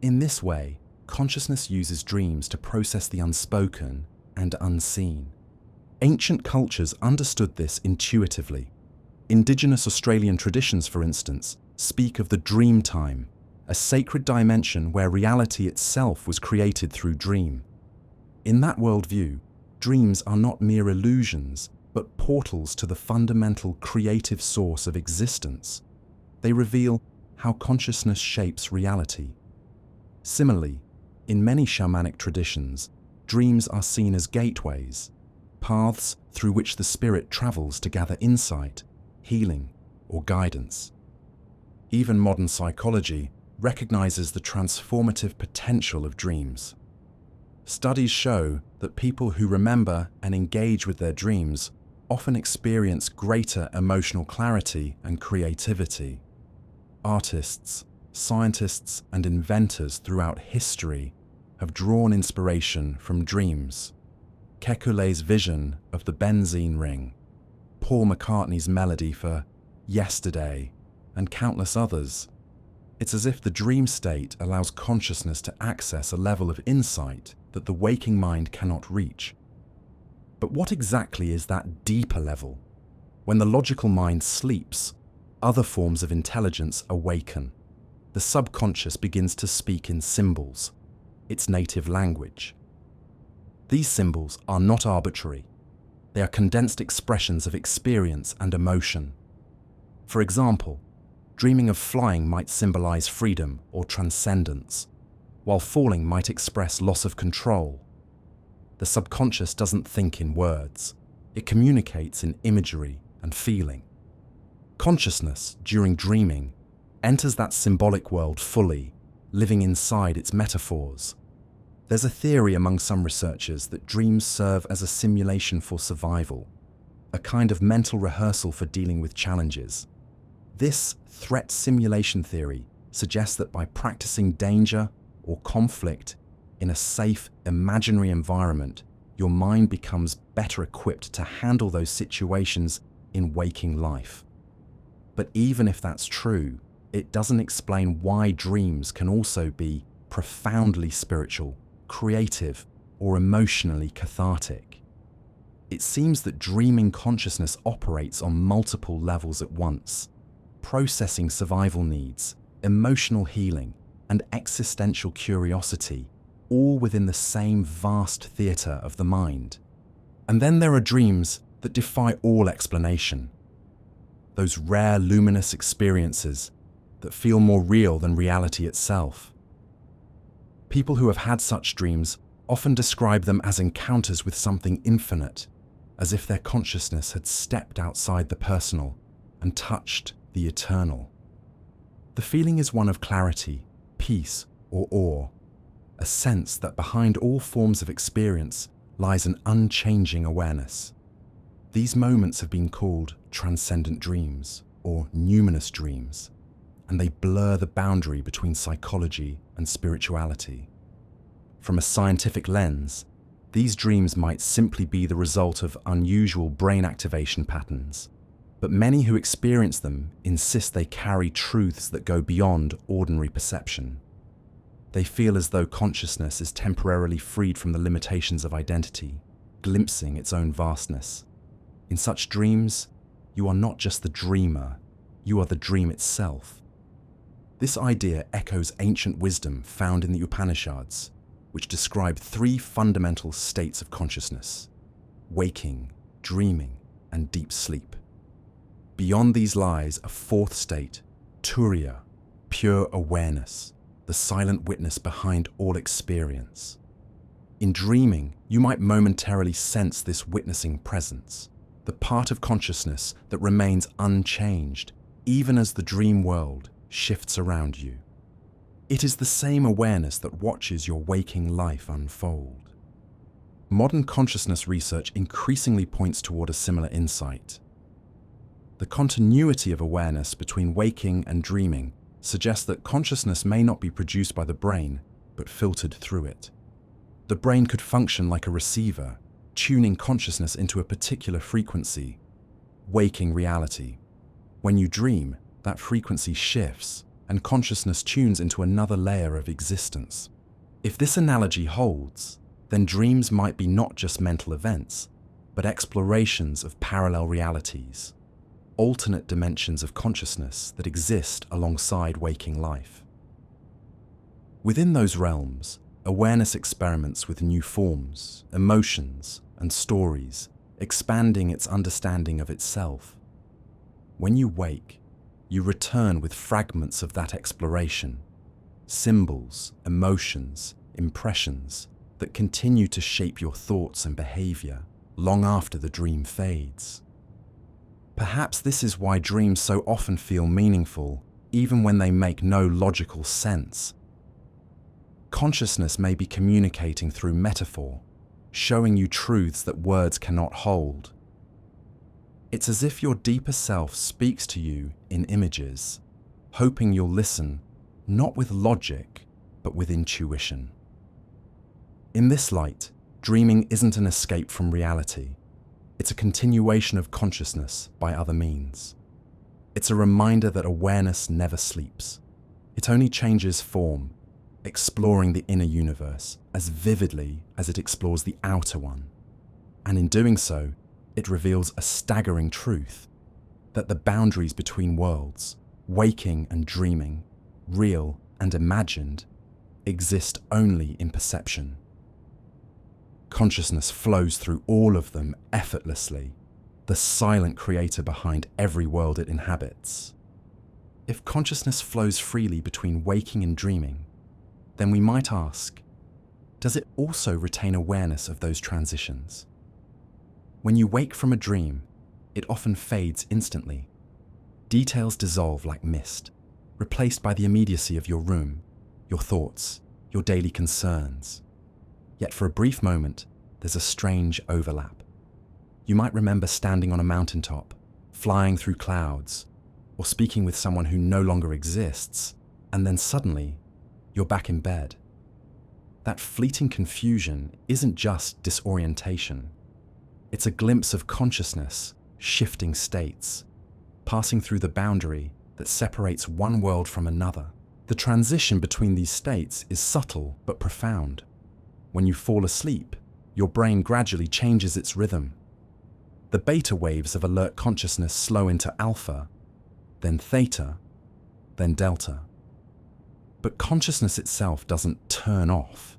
In this way, consciousness uses dreams to process the unspoken and unseen. Ancient cultures understood this intuitively. Indigenous Australian traditions, for instance, speak of the dream time, a sacred dimension where reality itself was created through dream. In that worldview, dreams are not mere illusions, but portals to the fundamental creative source of existence. They reveal how consciousness shapes reality. Similarly, in many shamanic traditions, dreams are seen as gateways, paths through which the spirit travels to gather insight, healing, or guidance. Even modern psychology recognizes the transformative potential of dreams. Studies show that people who remember and engage with their dreams often experience greater emotional clarity and creativity. Artists, scientists, and inventors throughout history have drawn inspiration from dreams. Kekule's vision of the benzene ring, Paul McCartney's melody for Yesterday, and countless others. It's as if the dream state allows consciousness to access a level of insight that the waking mind cannot reach. But what exactly is that deeper level? When the logical mind sleeps, other forms of intelligence awaken. The subconscious begins to speak in symbols, its native language. These symbols are not arbitrary. They are condensed expressions of experience and emotion. For example, dreaming of flying might symbolize freedom or transcendence, while falling might express loss of control. The subconscious doesn't think in words. It communicates in imagery and feeling. Consciousness, during dreaming, enters that symbolic world fully, living inside its metaphors. There's a theory among some researchers that dreams serve as a simulation for survival, a kind of mental rehearsal for dealing with challenges. This threat simulation theory suggests that by practicing danger or conflict in a safe, imaginary environment, your mind becomes better equipped to handle those situations in waking life. But even if that's true, it doesn't explain why dreams can also be profoundly spiritual, creative, or emotionally cathartic. It seems that dreaming consciousness operates on multiple levels at once, processing survival needs, emotional healing, and existential curiosity, all within the same vast theatre of the mind. And then there are dreams that defy all explanation. Those rare luminous experiences that feel more real than reality itself. People who have had such dreams often describe them as encounters with something infinite, as if their consciousness had stepped outside the personal and touched the eternal. The feeling is one of clarity, peace, or awe, a sense that behind all forms of experience lies an unchanging awareness. These moments have been called transcendent dreams or numinous dreams, and they blur the boundary between psychology and spirituality. From a scientific lens, these dreams might simply be the result of unusual brain activation patterns, but many who experience them insist they carry truths that go beyond ordinary perception. They feel as though consciousness is temporarily freed from the limitations of identity, glimpsing its own vastness. In such dreams, you are not just the dreamer, you are the dream itself. This idea echoes ancient wisdom found in the Upanishads, which describe three fundamental states of consciousness: waking, dreaming, and deep sleep. Beyond these lies a fourth state, turiya, pure awareness, the silent witness behind all experience. In dreaming, you might momentarily sense this witnessing presence, the part of consciousness that remains unchanged, even as the dream world shifts around you. It is the same awareness that watches your waking life unfold. Modern consciousness research increasingly points toward a similar insight. The continuity of awareness between waking and dreaming suggests that consciousness may not be produced by the brain, but filtered through it. The brain could function like a receiver, tuning consciousness into a particular frequency, waking reality. When you dream, that frequency shifts, and consciousness tunes into another layer of existence. If this analogy holds, then dreams might be not just mental events, but explorations of parallel realities, alternate dimensions of consciousness that exist alongside waking life. Within those realms, awareness experiments with new forms, emotions, and stories, expanding its understanding of itself. When you wake, you return with fragments of that exploration, symbols, emotions, impressions that continue to shape your thoughts and behavior long after the dream fades. Perhaps this is why dreams so often feel meaningful, even when they make no logical sense. Consciousness may be communicating through metaphor, showing you truths that words cannot hold. It's as if your deeper self speaks to you in images, hoping you'll listen, not with logic, but with intuition. In this light, dreaming isn't an escape from reality. It's a continuation of consciousness by other means. It's a reminder that awareness never sleeps. It only changes form, exploring the inner universe as vividly as it explores the outer one. And in doing so, it reveals a staggering truth, that the boundaries between worlds, waking and dreaming, real and imagined, exist only in perception. Consciousness flows through all of them effortlessly, the silent creator behind every world it inhabits. If consciousness flows freely between waking and dreaming, then we might ask, does it also retain awareness of those transitions? When you wake from a dream, it often fades instantly. Details dissolve like mist, replaced by the immediacy of your room, your thoughts, your daily concerns. Yet for a brief moment, there's a strange overlap. You might remember standing on a mountaintop, flying through clouds, or speaking with someone who no longer exists, and then suddenly, you're back in bed. That fleeting confusion isn't just disorientation. It's a glimpse of consciousness, shifting states, passing through the boundary that separates one world from another. The transition between these states is subtle but profound. When you fall asleep, your brain gradually changes its rhythm. The beta waves of alert consciousness slow into alpha, then theta, then delta. But consciousness itself doesn't turn off.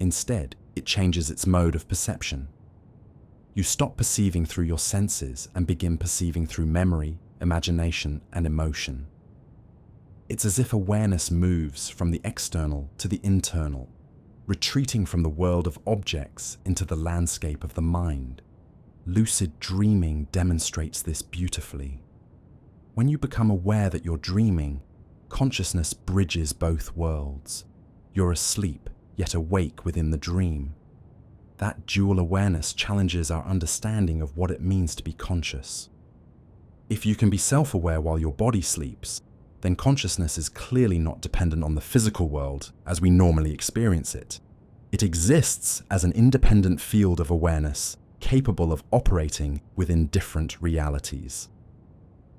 Instead, it changes its mode of perception. You stop perceiving through your senses and begin perceiving through memory, imagination, and emotion. It's as if awareness moves from the external to the internal, retreating from the world of objects into the landscape of the mind. Lucid dreaming demonstrates this beautifully. When you become aware that you're dreaming, consciousness bridges both worlds. You're asleep, yet awake within the dream. That dual awareness challenges our understanding of what it means to be conscious. If you can be self-aware while your body sleeps, then consciousness is clearly not dependent on the physical world as we normally experience it. It exists as an independent field of awareness capable of operating within different realities.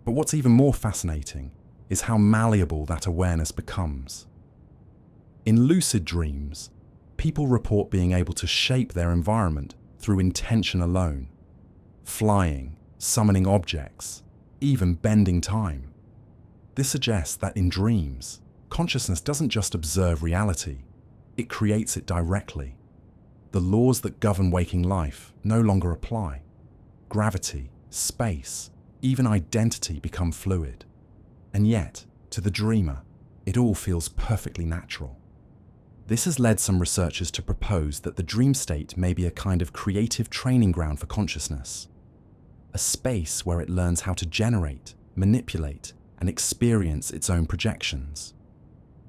But what's even more fascinating is how malleable that awareness becomes. In lucid dreams, people report being able to shape their environment through intention alone, flying, summoning objects, even bending time. This suggests that in dreams, consciousness doesn't just observe reality, it creates it directly. The laws that govern waking life no longer apply. Gravity, space, even identity become fluid. And yet, to the dreamer, it all feels perfectly natural. This has led some researchers to propose that the dream state may be a kind of creative training ground for consciousness, a space where it learns how to generate, manipulate, and experience its own projections.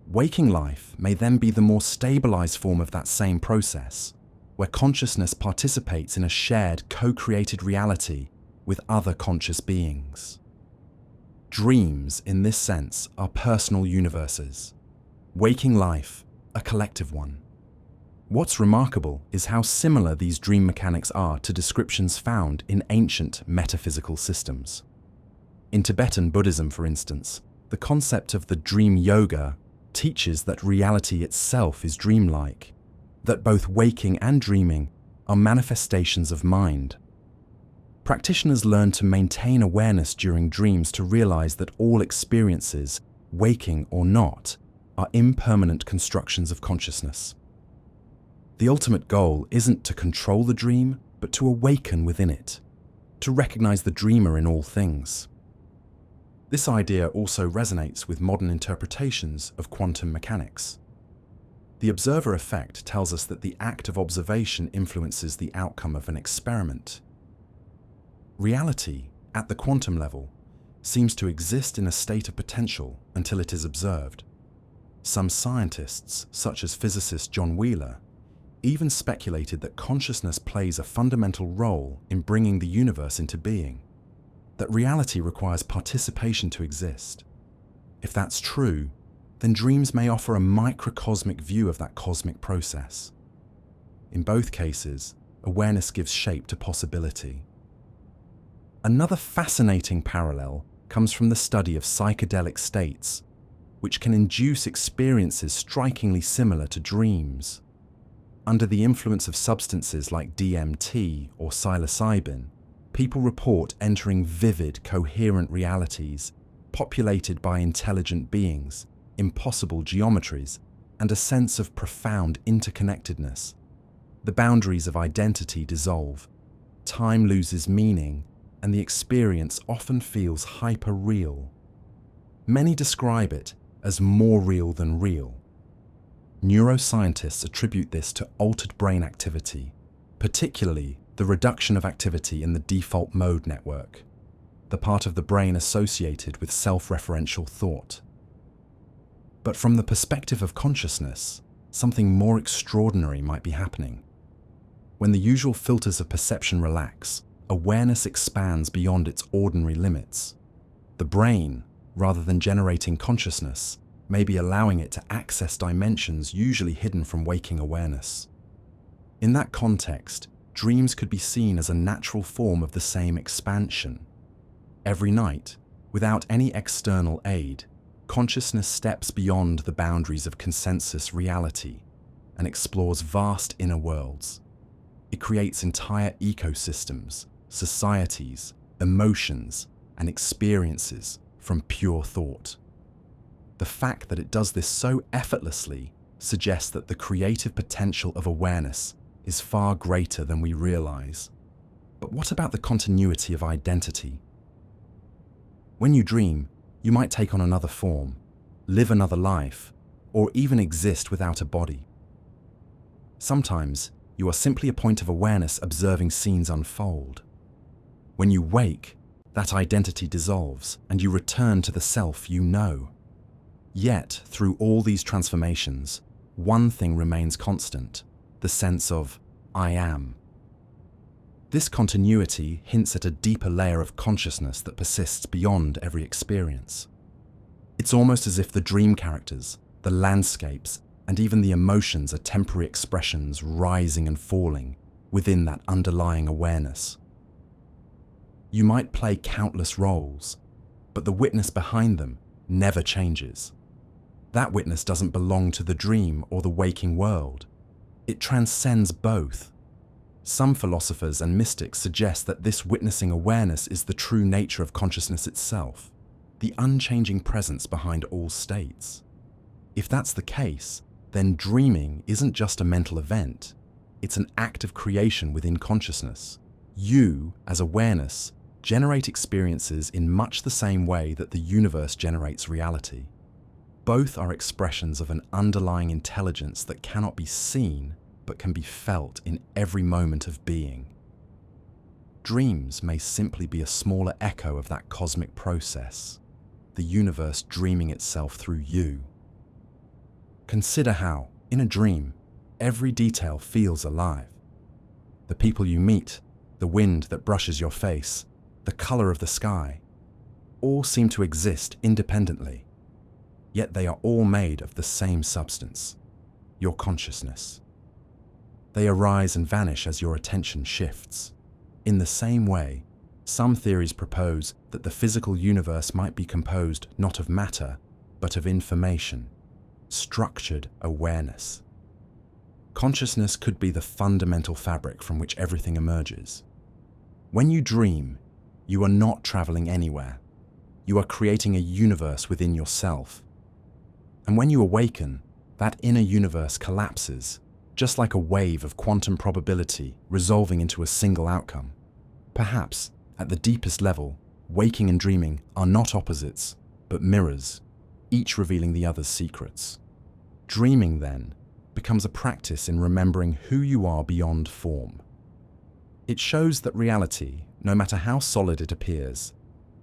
Waking life may then be the more stabilized form of that same process, where consciousness participates in a shared, co-created reality with other conscious beings. Dreams, in this sense, are personal universes. Waking life, a collective one. What's remarkable is how similar these dream mechanics are to descriptions found in ancient metaphysical systems. In Tibetan Buddhism, for instance, the concept of the dream yoga teaches that reality itself is dreamlike, that both waking and dreaming are manifestations of mind. Practitioners learn to maintain awareness during dreams to realize that all experiences, waking or not, are impermanent constructions of consciousness. The ultimate goal isn't to control the dream, but to awaken within it, to recognize the dreamer in all things. This idea also resonates with modern interpretations of quantum mechanics. The observer effect tells us that the act of observation influences the outcome of an experiment. Reality, at the quantum level, seems to exist in a state of potential until it is observed. Some scientists, such as physicist John Wheeler, even speculated that consciousness plays a fundamental role in bringing the universe into being, that reality requires participation to exist. If that's true, then dreams may offer a microcosmic view of that cosmic process. In both cases, awareness gives shape to possibility. Another fascinating parallel comes from the study of psychedelic states, which can induce experiences strikingly similar to dreams. Under the influence of substances like DMT or psilocybin, people report entering vivid, coherent realities populated by intelligent beings, impossible geometries, and a sense of profound interconnectedness. The boundaries of identity dissolve, time loses meaning, and the experience often feels hyper-real. Many describe it as more real than real. Neuroscientists attribute this to altered brain activity, particularly the reduction of activity in the default mode network, the part of the brain associated with self-referential thought. But from the perspective of consciousness, something more extraordinary might be happening. When the usual filters of perception relax, awareness expands beyond its ordinary limits. The brain, rather than generating consciousness, may be allowing it to access dimensions usually hidden from waking awareness. In that context, dreams could be seen as a natural form of the same expansion. Every night, without any external aid, consciousness steps beyond the boundaries of consensus reality and explores vast inner worlds. It creates entire ecosystems, societies, emotions, and experiences from pure thought. The fact that it does this so effortlessly suggests that the creative potential of awareness is far greater than we realize. But what about the continuity of identity? When you dream, you might take on another form. live another life, or even exist without a body. Sometimes, you are simply a point of awareness observing scenes unfold. When you wake, that identity dissolves and you return to the self you know. Yet, through all these transformations, one thing remains constant: the sense of I am. This continuity hints at a deeper layer of consciousness that persists beyond every experience. It's almost as if the dream characters, the landscapes, and even the emotions are temporary expressions rising and falling within that underlying awareness. You might play countless roles, but the witness behind them never changes. That witness doesn't belong to the dream or the waking world. It transcends both. Some philosophers and mystics suggest that this witnessing awareness is the true nature of consciousness itself, the unchanging presence behind all states. If that's the case, then dreaming isn't just a mental event. It's an act of creation within consciousness. You, as awareness, generate experiences in much the same way that the universe generates reality. Both are expressions of an underlying intelligence that cannot be seen, but can be felt in every moment of being. Dreams may simply be a smaller echo of that cosmic process, the universe dreaming itself through you. Consider how, in a dream, every detail feels alive. The people you meet, the wind that brushes your face, the color of the sky, all seem to exist independently, yet they are all made of the same substance, your consciousness. They arise and vanish as your attention shifts. In the same way, some theories propose that the physical universe might be composed not of matter, but of information, structured awareness. Consciousness could be the fundamental fabric from which everything emerges. When you dream, you are not traveling anywhere. You are creating a universe within yourself. And when you awaken, that inner universe collapses, just like a wave of quantum probability resolving into a single outcome. Perhaps, at the deepest level, waking and dreaming are not opposites, but mirrors, each revealing the other's secrets. Dreaming, then, becomes a practice in remembering who you are beyond form. It shows that reality, no matter how solid it appears,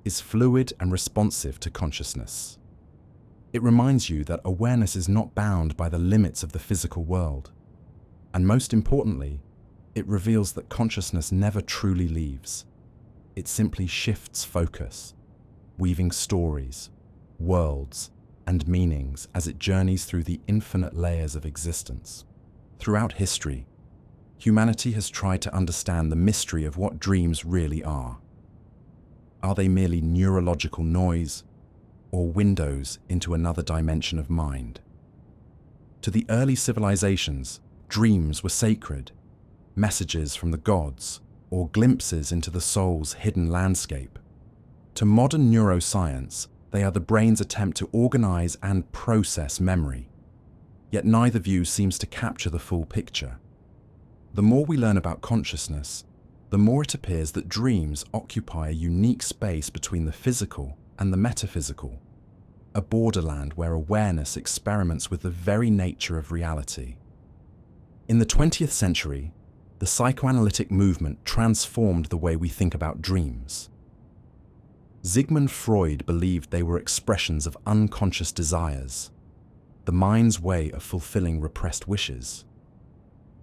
is fluid and responsive to consciousness. It reminds you that awareness is not bound by the limits of the physical world. And most importantly, it reveals that consciousness never truly leaves. It simply shifts focus, weaving stories, worlds, and meanings as it journeys through the infinite layers of existence. Throughout history, humanity has tried to understand the mystery of what dreams really are. Are they merely neurological noise, or windows into another dimension of mind? To the early civilizations, dreams were sacred, messages from the gods, or glimpses into the soul's hidden landscape. To modern neuroscience, they are the brain's attempt to organize and process memory. Yet neither view seems to capture the full picture. The more we learn about consciousness, the more it appears that dreams occupy a unique space between the physical and the metaphysical, a borderland where awareness experiments with the very nature of reality. In the 20th century, the psychoanalytic movement transformed the way we think about dreams. Sigmund Freud believed they were expressions of unconscious desires, the mind's way of fulfilling repressed wishes.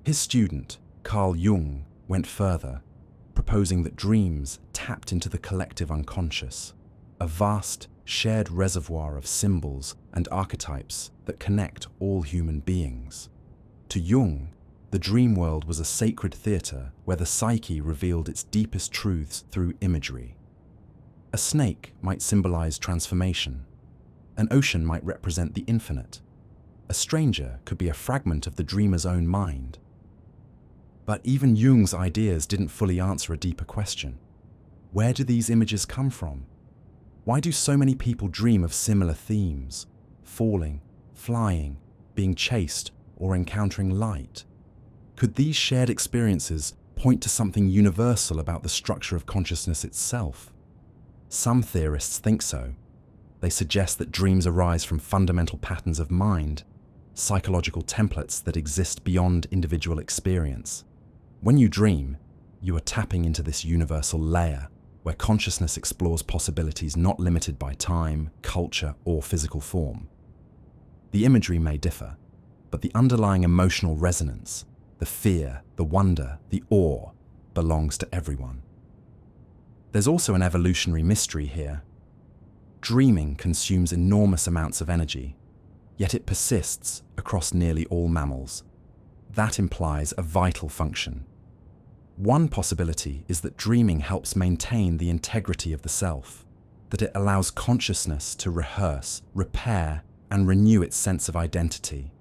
His student, Carl Jung, went further, proposing that dreams tapped into the collective unconscious, a vast, shared reservoir of symbols and archetypes that connect all human beings. To Jung, the dream world was a sacred theatre where the psyche revealed its deepest truths through imagery. A snake might symbolize transformation. An ocean might represent the infinite. A stranger could be a fragment of the dreamer's own mind. But even Jung's ideas didn't fully answer a deeper question. Where do these images come from? Why do so many people dream of similar themes? Falling, flying, being chased, or encountering light? Could these shared experiences point to something universal about the structure of consciousness itself? Some theorists think so. They suggest that dreams arise from fundamental patterns of mind, psychological templates that exist beyond individual experience. When you dream, you are tapping into this universal layer where consciousness explores possibilities not limited by time, culture, or physical form. The imagery may differ, but the underlying emotional resonance, the fear, the wonder, the awe, belongs to everyone. There's also an evolutionary mystery here. Dreaming consumes enormous amounts of energy, yet it persists across nearly all mammals. That implies a vital function. One possibility is that dreaming helps maintain the integrity of the self, that it allows consciousness to rehearse, repair, and renew its sense of identity.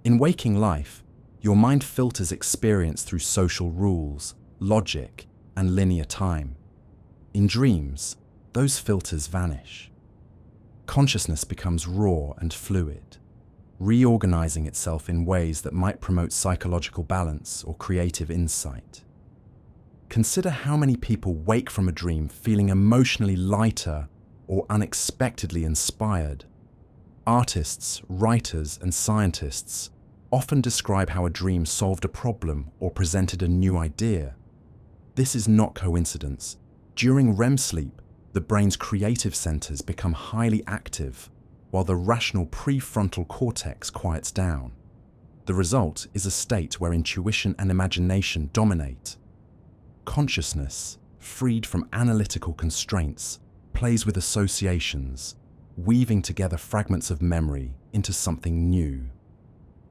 In waking life, your mind filters experience through social rules, logic, and linear time. In dreams, those filters vanish. Consciousness becomes raw and fluid, reorganizing itself in ways that might promote psychological balance or creative insight. Consider how many people wake from a dream feeling emotionally lighter or unexpectedly inspired. Artists, writers, and scientists often describe how a dream solved a problem or presented a new idea. This is not coincidence. During REM sleep, the brain's creative centers become highly active, while the rational prefrontal cortex quiets down. The result is a state where intuition and imagination dominate. Consciousness, freed from analytical constraints, plays with associations, weaving together fragments of memory into something new.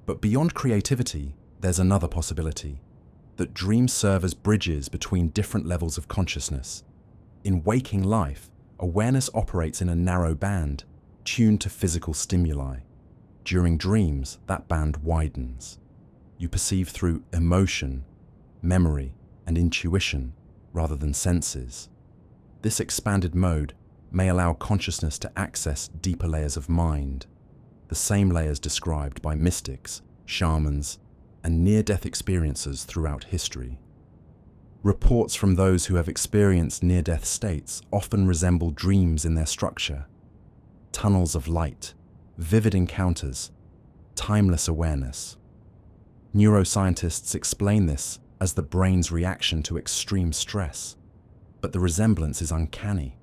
But beyond creativity, there's another possibility, that dreams serve as bridges between different levels of consciousness. In waking life, awareness operates in a narrow band, tuned to physical stimuli. During dreams, that band widens. You perceive through emotion, memory, and intuition rather than senses. This expanded mode may allow consciousness to access deeper layers of mind, the same layers described by mystics, shamans, and near-death experiencers throughout history. Reports from those who have experienced near-death states often resemble dreams in their structure. Tunnels of light, vivid encounters, timeless awareness. Neuroscientists explain this as the brain's reaction to extreme stress, but the resemblance is uncanny.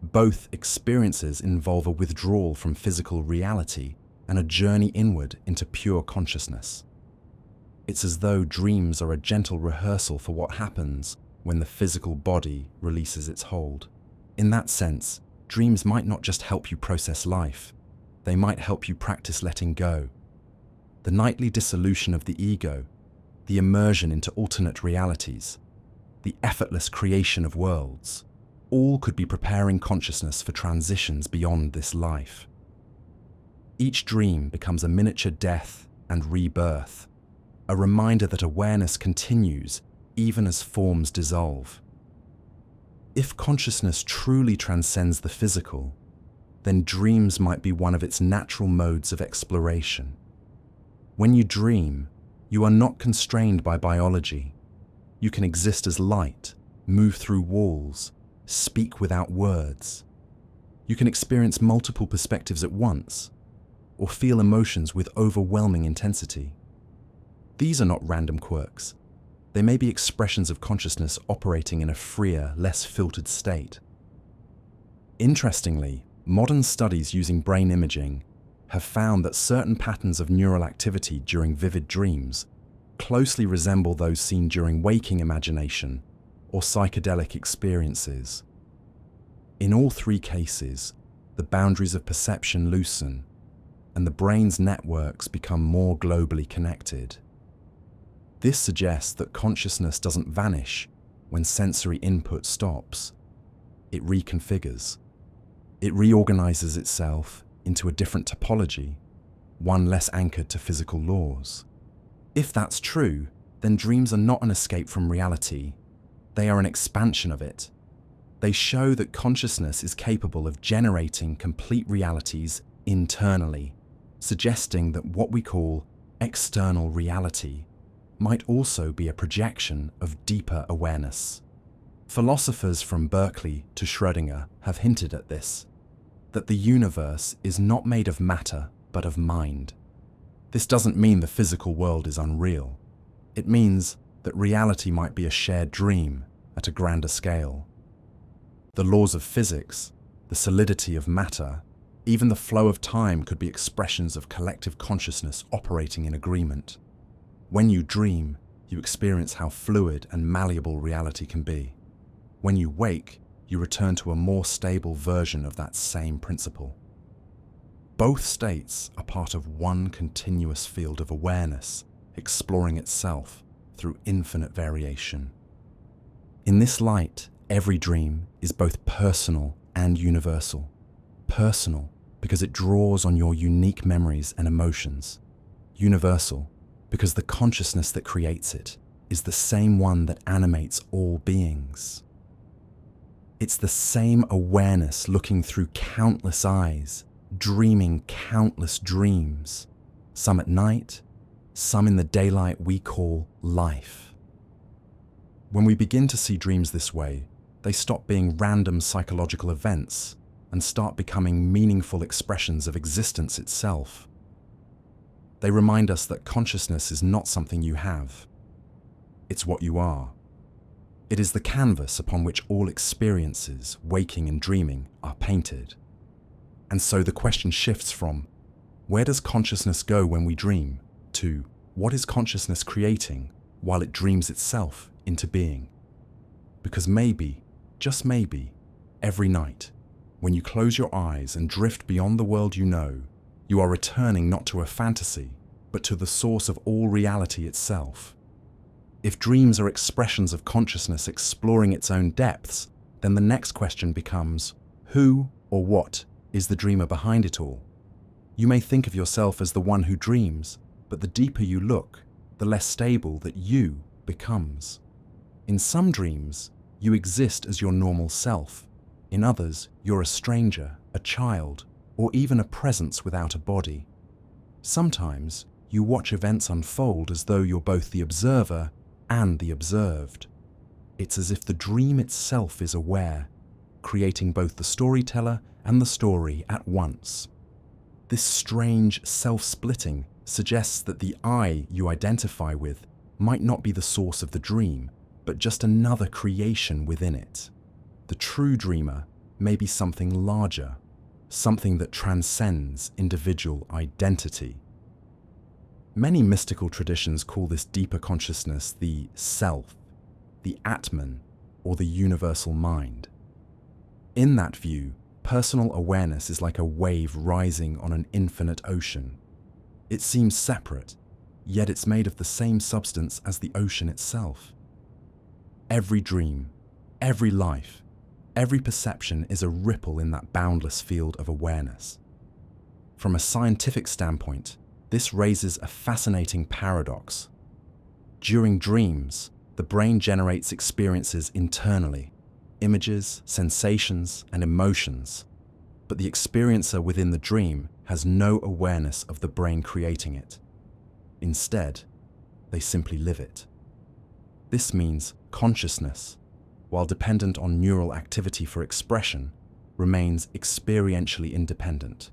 Both experiences involve a withdrawal from physical reality and a journey inward into pure consciousness. It's as though dreams are a gentle rehearsal for what happens when the physical body releases its hold. In that sense, dreams might not just help you process life, they might help you practice letting go. The nightly dissolution of the ego, the immersion into alternate realities, the effortless creation of worlds, all could be preparing consciousness for transitions beyond this life. Each dream becomes a miniature death and rebirth, a reminder that awareness continues even as forms dissolve. If consciousness truly transcends the physical, then dreams might be one of its natural modes of exploration. When you dream, you are not constrained by biology. You can exist as light, move through walls, speak without words. You can experience multiple perspectives at once, or feel emotions with overwhelming intensity. These are not random quirks. They may be expressions of consciousness operating in a freer, less filtered state. Interestingly, modern studies using brain imaging have found that certain patterns of neural activity during vivid dreams closely resemble those seen during waking imagination or psychedelic experiences. In all three cases, the boundaries of perception loosen, and the brain's networks become more globally connected. This suggests that consciousness doesn't vanish when sensory input stops. It reconfigures. It reorganizes itself into a different topology, one less anchored to physical laws. If that's true, then dreams are not an escape from reality. They are an expansion of it. They show that consciousness is capable of generating complete realities internally, suggesting that what we call external reality might also be a projection of deeper awareness. Philosophers from Berkeley to Schrödinger have hinted at this. that the universe is not made of matter, but of mind. This doesn't mean the physical world is unreal. It means that reality might be a shared dream at a grander scale. The laws of physics, the solidity of matter, even the flow of time could be expressions of collective consciousness operating in agreement. When you dream, you experience how fluid and malleable reality can be. When you wake, you return to a more stable version of that same principle. Both states are part of one continuous field of awareness, exploring itself through infinite variation. In this light, every dream is both personal and universal. Personal because it draws on your unique memories and emotions. Universal because the consciousness that creates it is the same one that animates all beings. It's the same awareness looking through countless eyes, dreaming countless dreams, some at night, some in the daylight we call life. When we begin to see dreams this way, they stop being random psychological events and start becoming meaningful expressions of existence itself. They remind us that consciousness is not something you have. It's what you are. It is the canvas upon which all experiences, waking and dreaming, are painted. And so the question shifts from, where does consciousness go when we dream, to what is consciousness creating while it dreams itself into being? Because maybe, just maybe, every night, when you close your eyes and drift beyond the world you know, you are returning not to a fantasy, but to the source of all reality itself. If dreams are expressions of consciousness exploring its own depths, then the next question becomes, who or what is the dreamer behind it all? You may think of yourself as the one who dreams, but the deeper you look, the less stable that you becomes. In some dreams, you exist as your normal self. In others, you're a stranger, a child, or even a presence without a body. Sometimes, you watch events unfold as though you're both the observer and the observed. It's as if the dream itself is aware, creating both the storyteller and the story at once. This strange self-splitting suggests that the I you identify with might not be the source of the dream, but just another creation within it. The true dreamer may be something larger, something that transcends individual identity. Many mystical traditions call this deeper consciousness the self, the Atman, or the universal mind. In that view, personal awareness is like a wave rising on an infinite ocean. It seems separate, yet it's made of the same substance as the ocean itself. Every dream, every life, every perception is a ripple in that boundless field of awareness. From a scientific standpoint, this raises a fascinating paradox. During dreams, the brain generates experiences internally, images, sensations, and emotions, but the experiencer within the dream has no awareness of the brain creating it. Instead, they simply live it. This means consciousness, while dependent on neural activity for expression, remains experientially independent.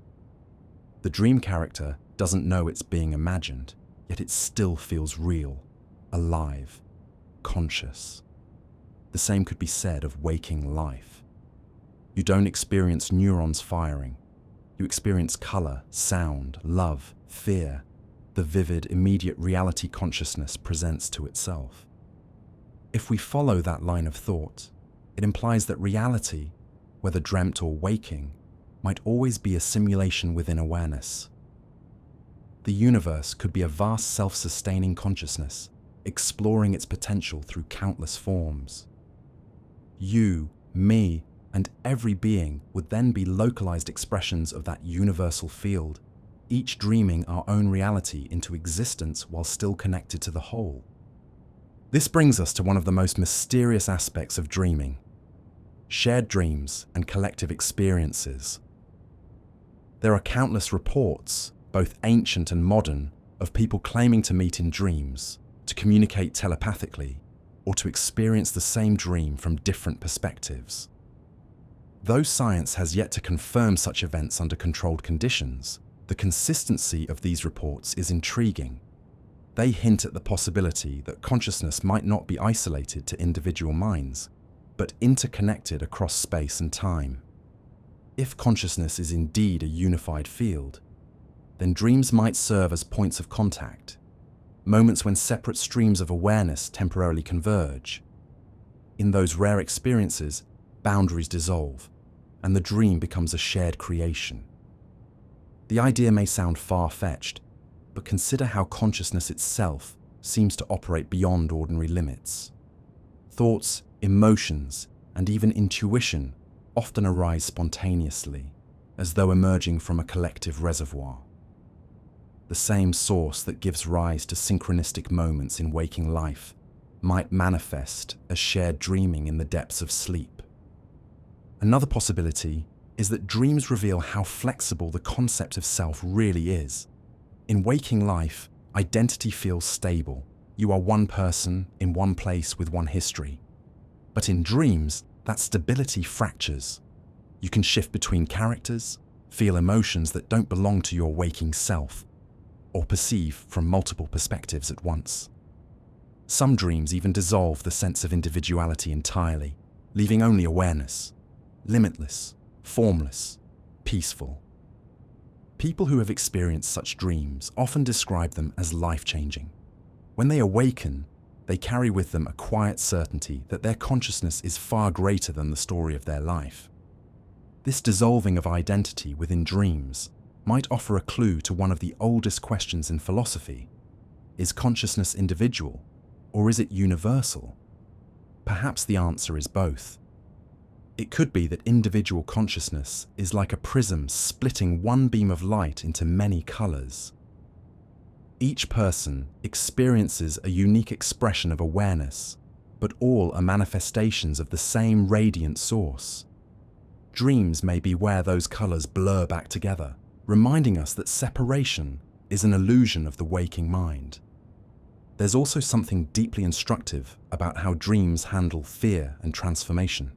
The dream character doesn't know it's being imagined, yet it still feels real, alive, conscious. The same could be said of waking life. You don't experience neurons firing. You experience color, sound, love, fear, the vivid, immediate reality consciousness presents to itself. If we follow that line of thought, it implies that reality, whether dreamt or waking, might always be a simulation within awareness. The universe could be a vast self-sustaining consciousness, exploring its potential through countless forms. You, me, and every being would then be localized expressions of that universal field, each dreaming our own reality into existence while still connected to the whole. This brings us to one of the most mysterious aspects of dreaming: shared dreams and collective experiences. There are countless reports, both ancient and modern, of people claiming to meet in dreams, to communicate telepathically, or to experience the same dream from different perspectives. Though science has yet to confirm such events under controlled conditions, the consistency of these reports is intriguing. They hint at the possibility that consciousness might not be isolated to individual minds, but interconnected across space and time. If consciousness is indeed a unified field, then dreams might serve as points of contact, moments when separate streams of awareness temporarily converge. In those rare experiences, boundaries dissolve, and the dream becomes a shared creation. The idea may sound far-fetched, but consider how consciousness itself seems to operate beyond ordinary limits. Thoughts, emotions, and even intuition often arise spontaneously, as though emerging from a collective reservoir. The same source that gives rise to synchronistic moments in waking life might manifest as shared dreaming in the depths of sleep. Another possibility is that dreams reveal how flexible the concept of self really is. In waking life, identity feels stable. You are one person in one place with one history. But in dreams, that stability fractures. You can shift between characters, feel emotions that don't belong to your waking self, or perceive from multiple perspectives at once. Some dreams even dissolve the sense of individuality entirely, leaving only awareness, limitless, formless, peaceful. People who have experienced such dreams often describe them as life-changing. When they awaken, they carry with them a quiet certainty that their consciousness is far greater than the story of their life. This dissolving of identity within dreams might offer a clue to one of the oldest questions in philosophy. Is consciousness individual, or is it universal? Perhaps the answer is both. It could be that individual consciousness is like a prism splitting one beam of light into many colors. Each person experiences a unique expression of awareness, but all are manifestations of the same radiant source. Dreams may be where those colors blur back together, reminding us that separation is an illusion of the waking mind. There's also something deeply instructive about how dreams handle fear and transformation.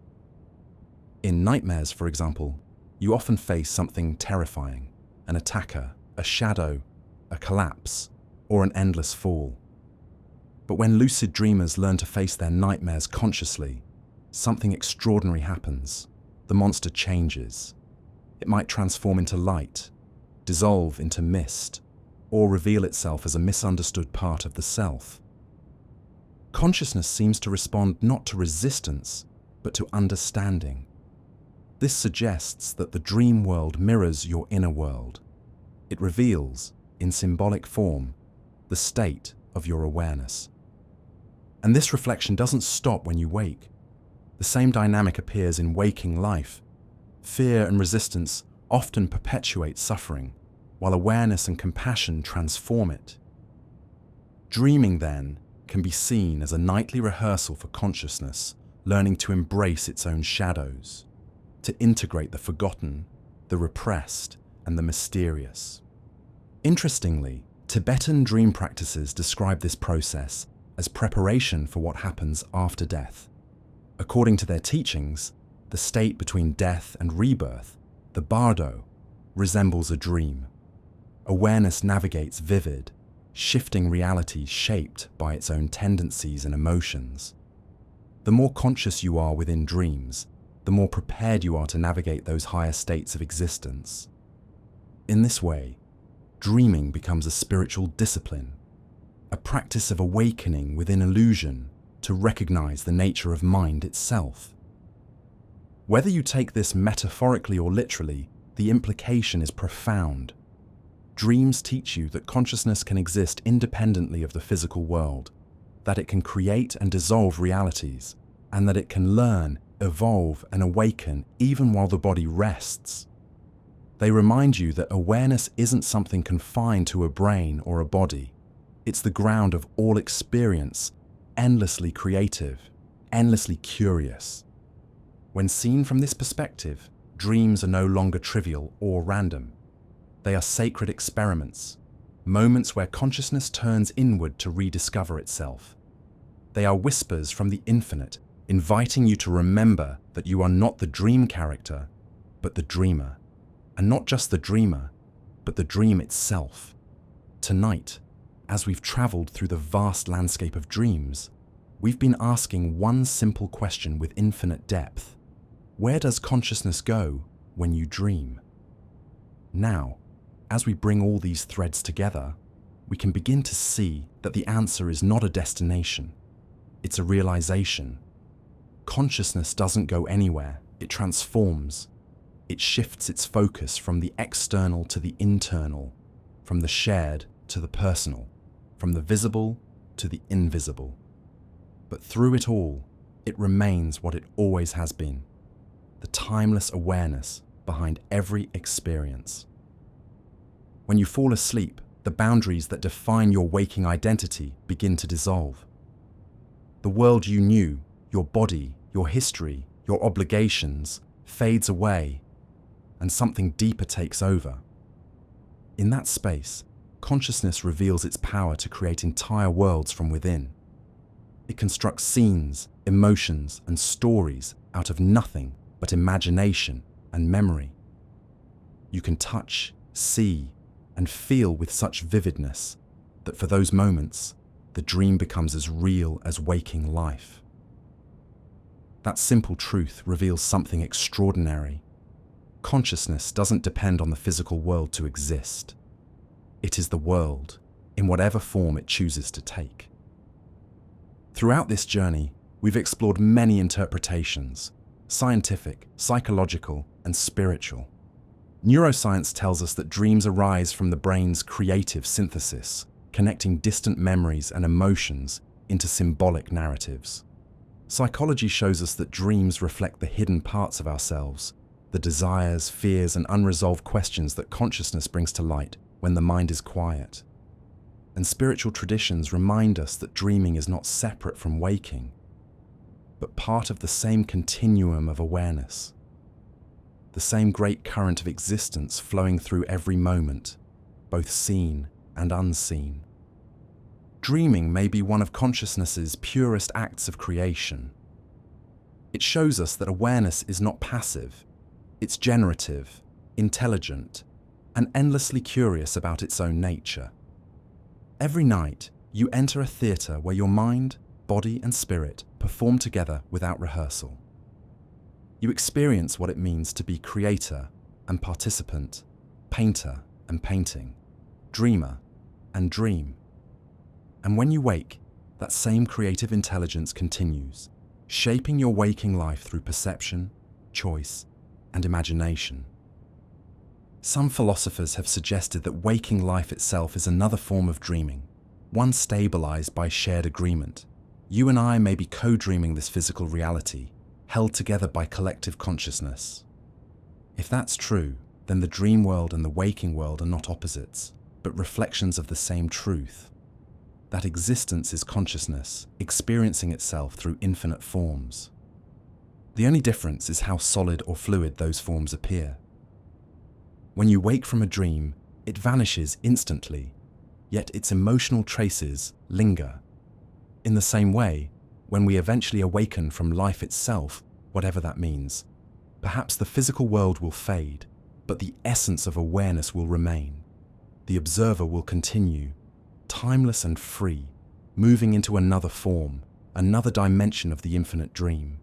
In nightmares, for example, you often face something terrifying, an attacker, a shadow, a collapse, or an endless fall. But when lucid dreamers learn to face their nightmares consciously, something extraordinary happens. The monster changes. It might transform into light, dissolve into mist, or reveal itself as a misunderstood part of the self. Consciousness seems to respond not to resistance, but to understanding. This suggests that the dream world mirrors your inner world. It reveals, in symbolic form, the state of your awareness. And this reflection doesn't stop when you wake. The same dynamic appears in waking life. Fear and resistance often perpetuate suffering, while awareness and compassion transform it. Dreaming, then, can be seen as a nightly rehearsal for consciousness, learning to embrace its own shadows, to integrate the forgotten, the repressed, and the mysterious. Interestingly, Tibetan dream practices describe this process as preparation for what happens after death. According to their teachings, the state between death and rebirth, the bardo, resembles a dream. Awareness navigates vivid, shifting realities shaped by its own tendencies and emotions. The more conscious you are within dreams, the more prepared you are to navigate those higher states of existence. In this way, dreaming becomes a spiritual discipline, a practice of awakening within illusion to recognize the nature of mind itself. Whether you take this metaphorically or literally, the implication is profound. Dreams teach you that consciousness can exist independently of the physical world, that it can create and dissolve realities, and that it can learn, evolve, and awaken even while the body rests. They remind you that awareness isn't something confined to a brain or a body. It's the ground of all experience, endlessly creative, endlessly curious. When seen from this perspective, dreams are no longer trivial or random. They are sacred experiments, moments where consciousness turns inward to rediscover itself. They are whispers from the infinite, inviting you to remember that you are not the dream character, but the dreamer. And not just the dreamer, but the dream itself. Tonight, as we've traveled through the vast landscape of dreams, we've been asking one simple question with infinite depth. Where does consciousness go when you dream? Now, as we bring all these threads together, we can begin to see that the answer is not a destination. It's a realization. Consciousness doesn't go anywhere. It transforms. It shifts its focus from the external to the internal, from the shared to the personal, from the visible to the invisible. But through it all, it remains what it always has been, the timeless awareness behind every experience. When you fall asleep, the boundaries that define your waking identity begin to dissolve. The world you knew, your body, your history, your obligations, fades away, and something deeper takes over. In that space, consciousness reveals its power to create entire worlds from within. It constructs scenes, emotions, and stories out of nothing but imagination and memory. You can touch, see, and feel with such vividness that for those moments, the dream becomes as real as waking life. That simple truth reveals something extraordinary. Consciousness doesn't depend on the physical world to exist. It is the world, in whatever form it chooses to take. Throughout this journey, we've explored many interpretations: scientific, psychological, and spiritual. Neuroscience tells us that dreams arise from the brain's creative synthesis, connecting distant memories and emotions into symbolic narratives. Psychology shows us that dreams reflect the hidden parts of ourselves, the desires, fears, and unresolved questions that consciousness brings to light when the mind is quiet. And spiritual traditions remind us that dreaming is not separate from waking, but part of the same continuum of awareness, the same great current of existence flowing through every moment, both seen and unseen. Dreaming may be one of consciousness's purest acts of creation. It shows us that awareness is not passive. It's generative, intelligent, and endlessly curious about its own nature. Every night, you enter a theatre where your mind, body, and spirit perform together without rehearsal. You experience what it means to be creator and participant, painter and painting, dreamer and dream. And when you wake, that same creative intelligence continues, shaping your waking life through perception, choice, and imagination. Some philosophers have suggested that waking life itself is another form of dreaming, one stabilized by shared agreement. You and I may be co-dreaming this physical reality, held together by collective consciousness. If that's true, then the dream world and the waking world are not opposites, but reflections of the same truth. That existence is consciousness, experiencing itself through infinite forms. The only difference is how solid or fluid those forms appear. When you wake from a dream, it vanishes instantly, yet its emotional traces linger. In the same way, when we eventually awaken from life itself, whatever that means, perhaps the physical world will fade, but the essence of awareness will remain. The observer will continue, timeless and free, moving into another form, another dimension of the infinite dream.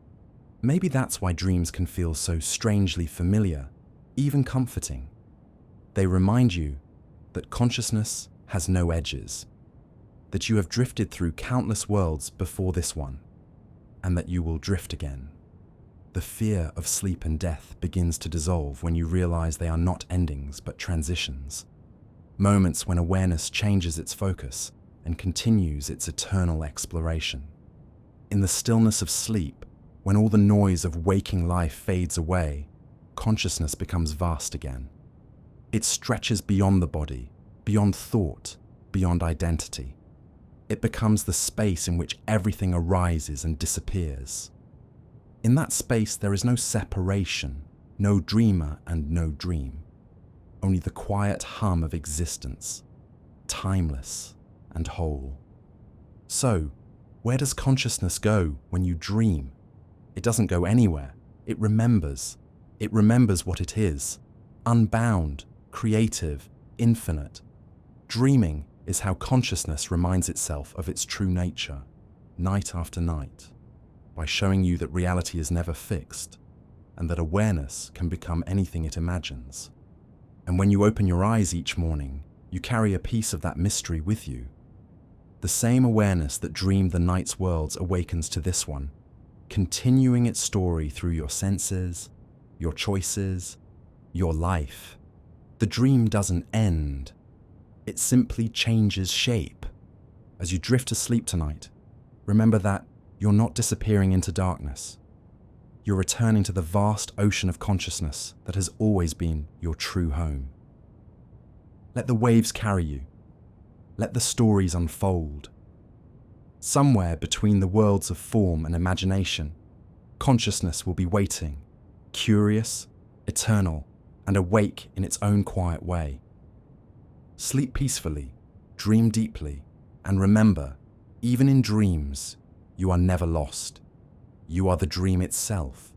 Maybe that's why dreams can feel so strangely familiar, even comforting. They remind you that consciousness has no edges, that you have drifted through countless worlds before this one, and that you will drift again. The fear of sleep and death begins to dissolve when you realize they are not endings but transitions, moments when awareness changes its focus and continues its eternal exploration. In the stillness of sleep, when all the noise of waking life fades away, consciousness becomes vast again. It stretches beyond the body, beyond thought, beyond identity. It becomes the space in which everything arises and disappears. In that space, there is no separation, no dreamer and no dream, only the quiet hum of existence, timeless and whole. So, where does consciousness go when you dream? It doesn't go anywhere. It remembers. It remembers what it is. Unbound, creative, infinite. Dreaming is how consciousness reminds itself of its true nature, night after night, by showing you that reality is never fixed, and that awareness can become anything it imagines. And when you open your eyes each morning, you carry a piece of that mystery with you. The same awareness that dreamed the night's worlds awakens to this one, continuing its story through your senses, your choices, your life. The dream doesn't end. It simply changes shape. As you drift to sleep tonight, remember that you're not disappearing into darkness. You're returning to the vast ocean of consciousness that has always been your true home. Let the waves carry you. Let the stories unfold. Somewhere between the worlds of form and imagination, consciousness will be waiting, curious, eternal, and awake in its own quiet way. Sleep peacefully, dream deeply, and remember, even in dreams, you are never lost. You are the dream itself.